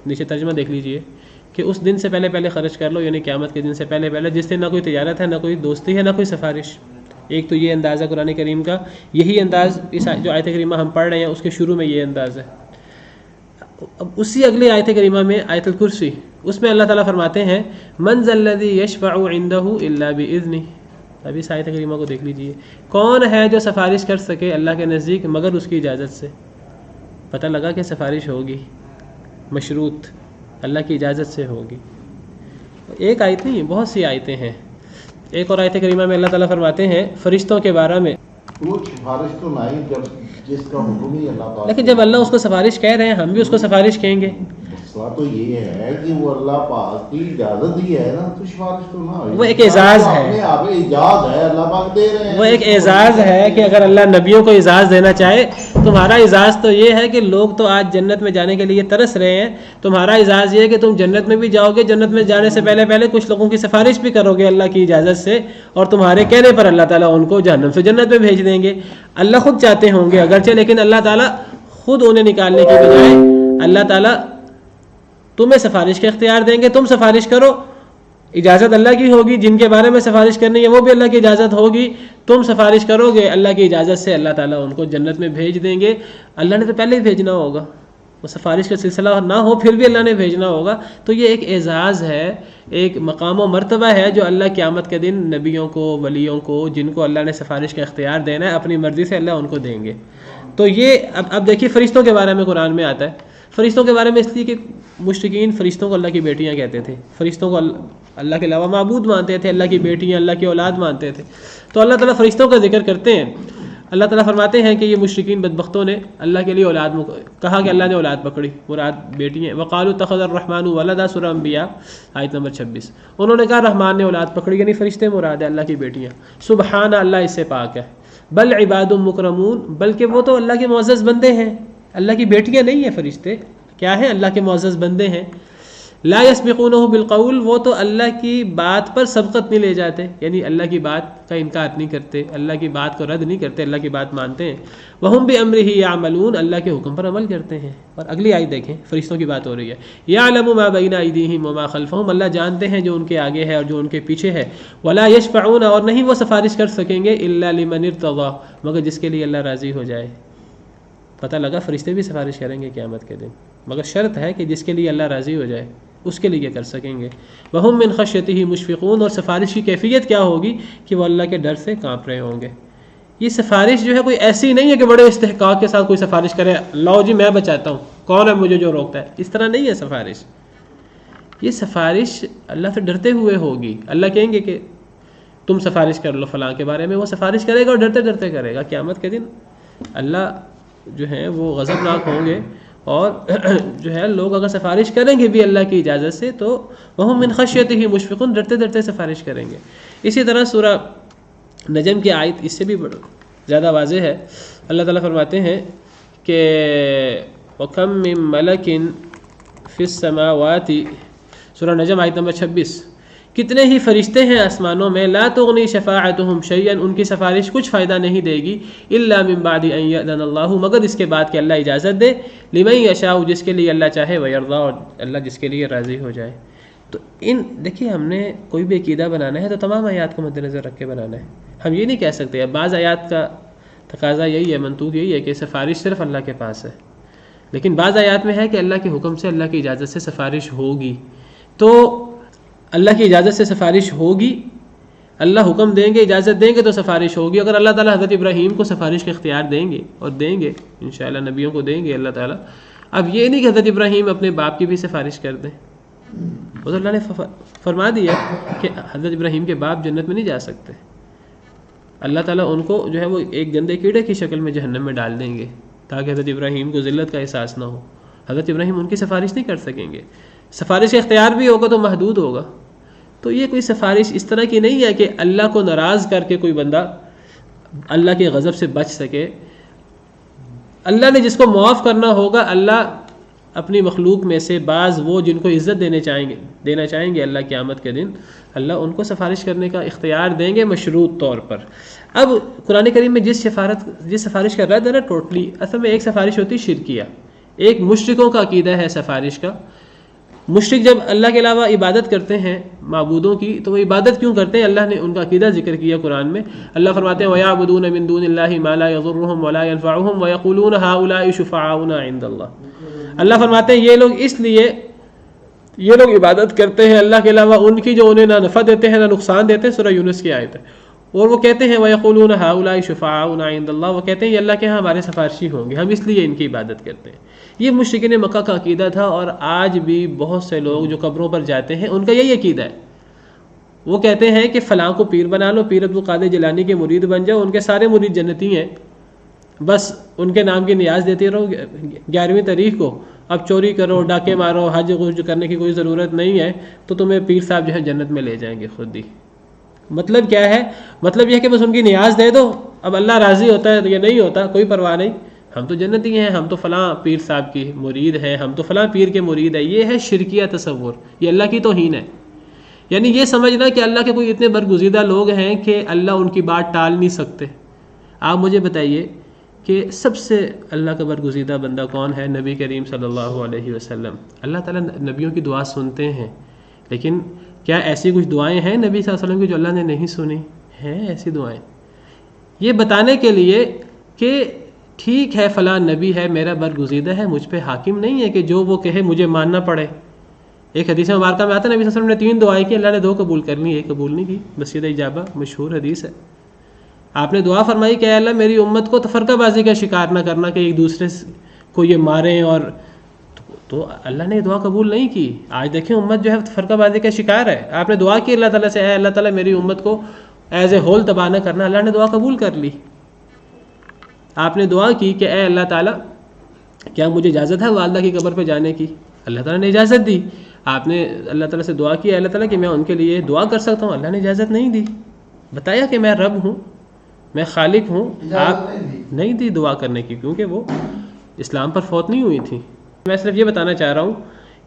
نیچے ترجمہ دیکھ لیجئے کہ اس دن سے پہلے خرچ کر لو یعنی قیامت کے دن سے پہلے جس سے نہ کوئی تجارت ہے، نہ کوئی دوستی ہے، نہ کوئی سفارش۔ ایک تو یہ انداز ہے قرآن کریم کا، یہی انداز اس جو آیت کریمہ ہم پڑھ رہے ہیں اس کے شروع میں یہ انداز ہے۔ اب اسی اگلے آیت کریمہ میں آیت الکرسی، اس میں اللہ تعالیٰ فرماتے ہیں من ذا الذی یشفع عنده الا باذنہ۔ اب اس آیت کریمہ کو دیکھ لیجئے، کون ہے جو سفارش کر سکے اللہ کے نزدیک مگر اس کی اجازت سے؟ پتہ لگا کہ سفارش ہوگی مشروط، اللہ کی اجازت سے ہوگی۔ ایک آیت نہیں، بہت سی آیتیں ہیں۔ ایک اور آیت کریمہ میں اللہ تعالیٰ فرماتے ہیں فرشتوں کے بارے میں، وہ سفارش تو نہیں جب جس کا حکم ہی اللہ تعالیٰ، لیکن جب اللہ اس کو سفارش کہہ رہے ہیں ہم بھی اس کو سفارش کہیں گے۔ مسئلہ تو یہ ہے کہ وہ اللہ پاک کی اجازت ہی ہے نا، تو سفارش تو نہ ہوئی، وہ ایک اعزاز ہے، آپ اجازت ہے اللہ پاک دے رہے ہیں، وہ ایک اعزاز ہے کہ اگر اللہ نبیوں کو اعزاز دینا چاہے، تمہارا اعزاز تو یہ ہے کہ لوگ تو آج جنت میں جانے کے لیے ترس رہے ہیں، تمہارا اعزاز یہ ہے کہ تم جنت میں بھی جاؤ گے، جنت میں جانے سے پہلے کچھ لوگوں کی سفارش بھی کرو گے اللہ کی اجازت سے، اور تمہارے کہنے پر اللہ تعالیٰ ان کو جہنم سے جنت میں بھیج دیں گے۔ اللہ خود چاہتے ہوں گے اگرچہ، لیکن اللہ تعالیٰ خود انہیں نکالنے کی بجائے اللہ تعالیٰ تمہیں سفارش کا اختیار دیں گے، تم سفارش کرو، اجازت اللہ کی ہوگی، جن کے بارے میں سفارش کرنی ہے وہ بھی اللہ کی اجازت ہوگی، تم سفارش کرو گے اللہ کی اجازت سے، اللہ تعالیٰ ان کو جنت میں بھیج دیں گے۔ اللہ نے تو پہلے ہی بھیجنا ہوگا، وہ سفارش کا سلسلہ نہ ہو پھر بھی اللہ نے بھیجنا ہوگا۔ تو یہ ایک اعزاز ہے، ایک مقام و مرتبہ ہے جو اللہ قیامت کے دن نبیوں کو، ولیوں کو، جن کو اللہ نے سفارش کا اختیار دینا ہے اپنی مرضی سے اللہ ان کو دیں گے۔ تو یہ اب دیکھیے فرشتوں کے بارے میں قرآن میں آتا ہے، فرشتوں کے بارے میں اس لیے کہ مشرکین فرشتوں کو اللہ کی بیٹیاں کہتے تھے، فرشتوں کو اللہ کے علاوہ معبود مانتے تھے، اللہ کی بیٹیاں، اللہ کی اولاد مانتے تھے۔ تو اللہ تعالیٰ فرشتوں کا ذکر کرتے ہیں، اللہ تعالیٰ فرماتے ہیں کہ یہ مشرکین بدبختوں نے اللہ کے لیے اولاد کہا کہ اللہ نے اولاد پکڑی، مراد بیٹی ہیں۔ وقالوا اتخذ الرحمن ولدا سورہ انبیاء آیت نمبر 26، انہوں نے کہا رحمان نے اولاد پکڑی، یعنی فرشتے مراد ہے، اللہ کی بیٹیاں۔ سبحان اللہ، اس سے پاک ہے۔ بل عباد مکرمون، بلکہ وہ تو اللہ کے معزز بندے ہیں، اللہ کی بیٹیاں نہیں ہیں فرشتے، کیا ہیں؟ اللہ کے معزز بندے ہیں۔ لا یسبقونہ بالقول، وہ تو اللہ کی بات پر سبقت نہیں لے جاتے، یعنی اللہ کی بات کا انکار نہیں کرتے، اللہ کی بات کو رد نہیں کرتے، اللہ کی بات مانتے ہیں۔ وہم بامرہ یعملون، اللہ کے حکم پر عمل کرتے ہیں۔ اور اگلی آیت دیکھیں، فرشتوں کی بات ہو رہی ہے۔ یعلم ما بین ایدیہم وما خلفہم، اللہ جانتے ہیں جو ان کے آگے ہے اور جو ان کے پیچھے ہے۔ ولا یشفعون، اور نہیں وہ سفارش کر سکیں گے، الا لمن ارتضی، مگر جس کے لیے اللہ راضی ہو جائے۔ پتہ لگا فرشتے بھی سفارش کریں گے قیامت کے دن، مگر شرط ہے کہ جس کے لیے اللہ راضی ہو جائے اس کے لیے کر سکیں گے۔ وہم من خشیتہ مشفقون، اور سفارش کی کیفیت کیا ہوگی کہ وہ اللہ کے ڈر سے کانپ رہے ہوں گے۔ یہ سفارش جو ہے کوئی ایسی نہیں ہے کہ بڑے استحقاق کے ساتھ کوئی سفارش کرے، لاؤ جی میں بچاتا ہوں، کون ہے مجھے جو روکتا ہے. اس طرح نہیں ہے سفارش. یہ سفارش اللہ سے ڈرتے ہوئے ہوگی. اللہ کہیں گے کہ تم سفارش کر لو فلاں کے بارے میں, وہ سفارش کرے گا اور ڈرتے ڈرتے کرے گا. قیامت کے دن اللہ جو ہے وہ غضبناک ہوں گے, اور جو ہے لوگ اگر سفارش کریں گے بھی اللہ کی اجازت سے تو وہ من خشیتہ مشفقون, ڈرتے ڈرتے سفارش کریں گے. اسی طرح سورہ نجم کی آیت اس سے بھی زیادہ واضح ہے. اللہ تعالیٰ فرماتے ہیں کہ وَكَم مِّن مَلَكٍ فِي السَّمَاوَاتِ, سورہ نجم آیت نمبر 26, کتنے ہی فرشتے ہیں آسمانوں میں, لا تغنی شفاعتهم شیئا, ان کی سفارش کچھ فائدہ نہیں دے گی, الا من بعد ان یأذن اللہ, مگر اس کے بعد کہ اللہ اجازت دے, لمن یشاء, جس کے لیے اللہ چاہے, ویرضا, اور اللہ جس کے لیے راضی ہو جائے. تو دیکھیے ہم نے کوئی بھی عقیدہ بنانا ہے تو تمام آیات کو مد نظر رکھ کے بنانا ہے. ہم یہ نہیں کہہ سکتے. بعض آیات کا تقاضا یہی ہے, منطوق یہی ہے کہ سفارش صرف اللہ کے پاس ہے, لیکن بعض آیات میں ہے کہ اللہ کے حکم سے, اللہ کی اجازت سے سفارش ہوگی. تو اللہ کی اجازت سے سفارش ہوگی, اللہ حکم دیں گے, اجازت دیں گے تو سفارش ہوگی. اگر اللہ تعالیٰ حضرت ابراہیم کو سفارش کا اختیار دیں گے, اور دیں گے انشاءاللہ, نبیوں کو دیں گے اللہ تعالیٰ. اب یہ نہیں کہ حضرت ابراہیم اپنے باپ کی بھی سفارش کر دیں. وہ اللہ نے فرما دیا کہ حضرت ابراہیم کے باپ جنت میں نہیں جا سکتے. اللہ تعالیٰ ان کو جو ہے وہ ایک گندے کیڑے کی شکل میں جہنم میں ڈال دیں گے تاکہ حضرت ابراہیم کو ذلت کا احساس نہ ہو. حضرت ابراہیم ان کی سفارش نہیں کر سکیں گے. سفارش کا اختیار بھی ہوگا تو محدود ہوگا. تو یہ کوئی سفارش اس طرح کی نہیں ہے کہ اللہ کو ناراض کر کے کوئی بندہ اللہ کے غضب سے بچ سکے. اللہ نے جس کو معاف کرنا ہوگا, اللہ اپنی مخلوق میں سے بعض وہ جن کو عزت دینا چاہیں گے اللہ قیامت کے دن, اللہ ان کو سفارش کرنے کا اختیار دیں گے مشروط طور پر. اب قرآن کریم میں جس سفارش کا رد ہے نا ٹوٹلی, اصل میں ایک سفارش ہوتی ہے شرکیہ, ایک مشرکوں کا عقیدہ ہے سفارش کا. مشرک جب اللہ کے علاوہ عبادت کرتے ہیں معبودوں کی, تو وہ عبادت کیوں کرتے ہیں؟ اللہ نے ان کا عقیدہ ذکر کیا قرآن میں. اللہ فرماتے ہیں وَيَعْبُدُونَ مِن دُونِ اللَّهِ مَا لَا يَضُرُّهُمْ وَلَا يَنفَعُهُمْ وَيَقُولُونَ هَؤُلَاءِ شُفَعَاؤُنَا عِندَ اللَّهِ. اللہ فرماتے ہیں یہ لوگ عبادت کرتے ہیں اللہ کے علاوہ ان کی جو انہیں نہ نفع دیتے ہیں نہ نقصان دیتے ہیں. سورہ یونس کی آیت ہے. اور وہ کہتے ہیں وَيَقُولُونَ هَؤُلَاءِ شُفَعَاؤُنَا عِندَ اللَّهِ, وہ کہتے ہیں یہ اللہ کے ہاں ہمارے سفارشی ہوں گے, ہم اس لیے ان کی عبادت کرتے ہیں. یہ مشرکین مکہ کا عقیدہ تھا, اور آج بھی بہت سے لوگ جو قبروں پر جاتے ہیں ان کا یہی عقیدہ ہے. وہ کہتے ہیں کہ فلاں کو پیر بنا لو, پیر عبد القادر جیلانی کے مرید بن جاؤ, ان کے سارے مرید جنتی ہیں, بس ان کے نام کی نیاز دیتے رہو 11ویں تاریخ کو, اب چوری کرو, ڈاکے مارو, حج غج کرنے کی کوئی ضرورت نہیں ہے, تو تمہیں پیر صاحب جو ہے جنت میں لے جائیں گے خود ہی. مطلب کیا ہے؟ مطلب یہ ہے کہ بس ان کی نیاز دے دو, اب اللہ راضی ہوتا ہے تو یہ نہیں ہوتا, کوئی پرواہ نہیں, ہم تو جنتی ہیں, ہم تو فلاں پیر صاحب کی مرید ہیں, ہم تو فلاں پیر کے مرید ہیں. یہ ہے شرکیہ تصور, یہ اللہ کی توہین ہے. یعنی یہ سمجھنا کہ اللہ کے کوئی اتنے برگزیدہ لوگ ہیں کہ اللہ ان کی بات ٹال نہیں سکتے. آپ مجھے بتائیے کہ سب سے اللہ کا برگزیدہ بندہ کون ہے؟ نبی کریم صلی اللہ علیہ وسلم. اللہ تعالیٰ نبیوں کی دعا سنتے ہیں, لیکن کیا ایسی کچھ دعائیں ہیں نبی صلی اللہ علیہ وسلم کی جو اللہ نے نہیں سنی ہیں؟ ایسی دعائیں یہ بتانے کے لیے کہ ٹھیک ہے فلاں نبی ہے, میرا برگزیدہ ہے, مجھ پہ حاکم نہیں ہے کہ جو وہ کہے مجھے ماننا پڑے. ایک حدیث مبارکہ میں آتا ہے نبی صلی اللہ علیہ وسلم نے 3 دعائیں کی, اللہ نے 2 قبول کر لی, 1 قبول نہیں کی. مسجد اجابہ مشہور حدیث ہے. آپ نے دعا فرمائی کہ اے اللہ میری امت کو تفرقہ بازی کا شکار نہ کرنا کہ ایک دوسرے کو یہ ماریں, اور تو اللہ نے دعا قبول نہیں کی. آج دیکھیں امت جو ہے فرقہ بازی کا شکار ہے. آپ نے دعا کی اللہ تعالیٰ سے, اے اللہ تعالیٰ میری امت کو ایز اے ہول تباہ نہ کرنا, اللہ نے دعا قبول کر لی. آپ نے دعا کی کہ اے اللہ تعالیٰ کیا مجھے اجازت ہے والدہ کی قبر پہ جانے کی؟ اللہ تعالیٰ نے اجازت دی. آپ نے اللہ تعالیٰ سے دعا کی اے اللہ تعالیٰ کہ میں ان کے لیے دعا کر سکتا ہوں, اللہ نے اجازت نہیں دی. بتایا کہ میں رب ہوں, میں خالق ہوں, آپ نہیں دی دعا کرنے کی, کیونکہ وہ اسلام پر فوت نہیں ہوئی تھی. میں صرف یہ بتانا چاہ رہا ہوں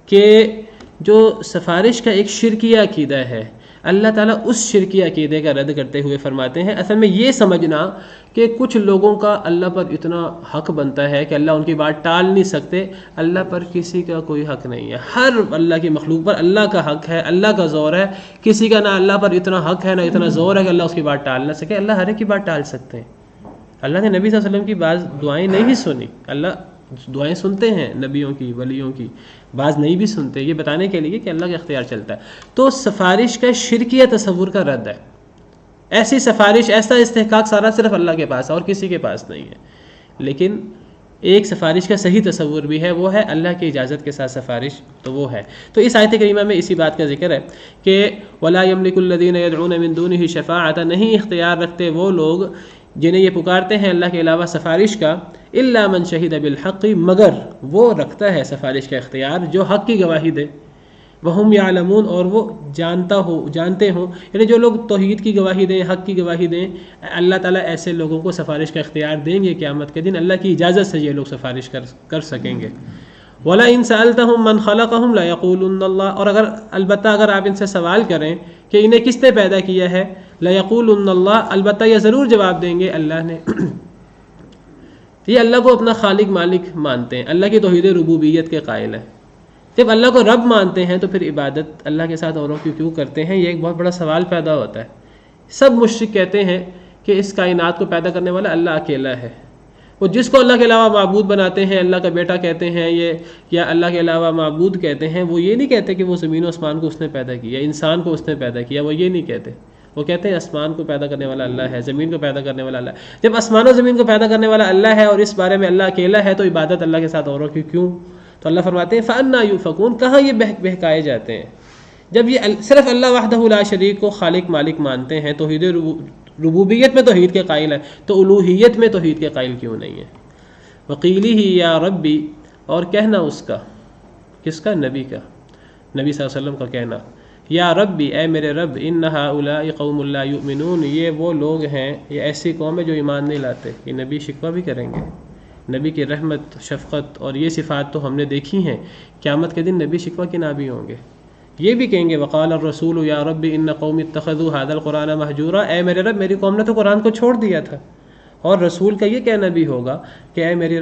کہ جو سفارش کا ایک شرکیہ عقیدہ ہے, اللہ تعالیٰ اس شرکی عقیدے کا رد کرتے ہوئے فرماتے ہیں اصل میں یہ سمجھنا کہ کچھ لوگوں کا اللہ پر اتنا حق بنتا ہے کہ اللہ ان کی بات ٹال نہیں سکتے. اللہ پر کسی کا کوئی حق نہیں ہے, ہر اللہ کی مخلوق پر اللہ کا حق ہے, اللہ کا زور ہے. کسی کا نہ اللہ پر اتنا حق ہے نہ اتنا زور ہے کہ اللہ اس کی بات ٹال نہ سکے. اللہ ہر ایک کی بات ٹال سکتے ہیں. اللہ نے نبی صلی اللہ علیہ وسلم کی بعض دعائیں نہیں سنی, اللہ دعائیں سنتے ہیں نبیوں کی ولیوں کی, بعض نہیں بھی سنتے, یہ بتانے کے لیے کہ اللہ کا اختیار چلتا ہے. تو سفارش کا شرکیہ تصور کا رد ہے. ایسی سفارش ایسا استحقاق سارا صرف اللہ کے پاس ہے اور کسی کے پاس نہیں ہے. لیکن ایک سفارش کا صحیح تصور بھی ہے، وہ ہے اللہ کی اجازت کے ساتھ سفارش، تو وہ ہے۔ تو اس آیت کریمہ میں اسی بات کا ذکر ہے کہ وَلَا يَمْلِكُ الَّذِينَ يَدْعُونَ مِن دُونِهِ شَفَاعَةً، نہیں اختیار رکھتے وہ لوگ جنہیں یہ پکارتے ہیں اللہ کے علاوہ سفارش کا، إِلَّا مَنْ شَهِدَ بِالْحَقِّ، مگر وہ رکھتا ہے سفارش کا اختیار جو حق کی گواہی دے، وَهُمْ يَعْلَمُونَ، اور وہ جانتے ہوں، یعنی جو لوگ توحید کی گواہی دیں، حق کی گواہی دیں، اللہ تعالیٰ ایسے لوگوں کو سفارش کا اختیار دیں گے قیامت کے دن، اللہ کی اجازت سے یہ لوگ سفارش کر سکیں گے۔ وَلَئِن سَأَلْتَهُم مَّنْ خَلَقَهُمْ لَيَقُولُنَّ اللَّهُ، اور البتہ اگر آپ ان سے سوال کریں کہ انہیں کس نے پیدا کیا ہے، لَيَقُولُنَّ اللَّهُ، البتہ یہ ضرور جواب دیں گے اللہ نے۔ یہ اللہ کو اپنا خالق مالک مانتے ہیں، اللہ کی توحید ربوبیت کے قائل ہیں۔ جب اللہ کو رب مانتے ہیں تو پھر عبادت اللہ کے ساتھ اوروں کی کیوں کرتے ہیں؟ یہ ایک بہت بڑا سوال پیدا ہوتا ہے۔ سب مشرک کہتے ہیں کہ اس کائنات کو پیدا کرنے والا اللہ اکیلا ہے، وہ جس کو اللہ کے علاوہ معبود بناتے ہیں، اللہ کا بیٹا کہتے ہیں یہ، یا اللہ کے علاوہ معبود کہتے ہیں، وہ یہ نہیں کہتے کہ وہ زمین و آسمان کو اس نے پیدا کیا، انسان کو اس نے پیدا کیا، وہ یہ نہیں کہتے۔ وہ کہتے ہیں آسمان کو پیدا کرنے والا اللہ ہے، زمین کو پیدا کرنے والا اللہ ہے۔ جب آسمان و زمین کو پیدا کرنے والا اللہ ہے اور اس بارے میں اللہ اکیلا ہے، تو عبادت اللہ کے ساتھ اوروں کی کیوں؟ تو اللہ فرماتے ہیں فَأَنَّا يُؤْفَكُونَ، کہاں یہ بہکائے جاتے ہیں؟ جب یہ صرف اللہ وحدہ لا شریک کو خالق مالک مانتے ہیں، توحید ربوبیت میں توحید کے قائل ہیں، تو الوہیت میں توحید کے قائل کیوں نہیں ہیں؟ وَقِيلِهِ يَا رَبِّ، اور کہنا اس کا، کس کا؟ نبی کا، نبی صلی اللہ علیہ وسلم کا کہنا، یا ربی، اے میرے رب، ان ہؤلاء قوم لا یؤمنون، یہ وہ لوگ ہیں، یہ ایسی قوم ہے جو ایمان نہیں لاتے۔ یہ نبی شکوہ بھی کریں گے، نبی کی رحمت، شفقت اور یہ صفات تو ہم نے دیکھی ہیں، قیامت کے دن نبی شکوہ کے نابی ہوں گے۔ یہ بھی کہیں گے وقال الرسول یا رب ان قوم اتخذوا هذا القرآن مہجورا، اے میرے رب میری قوم نے تو قرآن کو چھوڑ دیا تھا۔ اور رسول کا یہ کہنا بھی ہوگا کہ اے میرے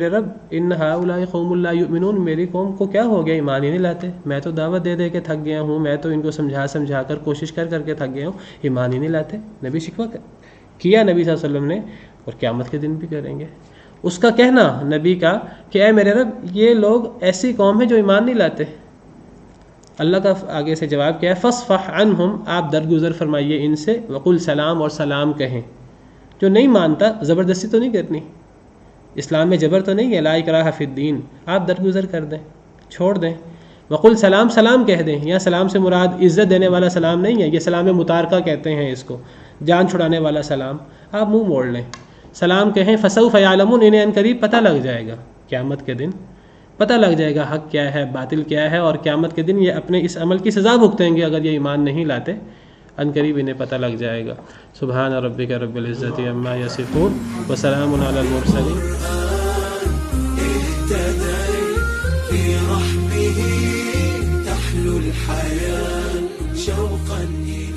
رب ان ہؤلاء قوم لا یؤمنون، میری قوم کو کیا ہو گیا، ایمان ہی نہیں لاتے، میں تو دعوت دے کے تھک گیا ہوں، میں تو ان کو سمجھا کر کوشش کر کے تھک گیا ہوں، ایمان ہی نہیں لاتے۔ نبی شکوہ کیا نبی صلی اللہ علیہ وسلم نے، اور قیامت کے دن بھی کریں گے۔ اس کا کہنا نبی کا کہ اے میرے رب یہ لوگ ایسی قوم ہے جو ایمان نہیں لاتے۔ اللہ کا آگے سے جواب کیا ہے، فاصفح عنہم، آپ درگزر فرمائیے ان سے، وقل سلام، اور سلام کہیں۔ جو نہیں مانتا زبردستی تو نہیں کرنی، اسلام میں جبر تو نہیں ہے، لا اکراہ فی الدین، آپ درگزر کر دیں، چھوڑ دیں۔ وقل سلام، سلام کہہ دیں، یا سلام سے مراد عزت دینے والا سلام نہیں ہے، یہ سلام متارکہ کہتے ہیں اس کو، جان چھڑانے والا سلام، آپ منہ موڑ لیں، سلام کہیں۔ فسوف یعلمون، انہیں عنقریب پتہ لگ جائے گا، قیامت کے دن پتہ لگ جائے گا حق کیا ہے باطل کیا ہے، اور قیامت کے دن یہ اپنے اس عمل کی سزا بھگتیں گے اگر یہ ایمان نہیں لاتے، عنقریب انہیں پتہ لگ جائے گا۔ سبحان ربک رب العزت عما یصفون وسلام علی المرسلین۔ في رحمه تحلو الحياة شوقا إلى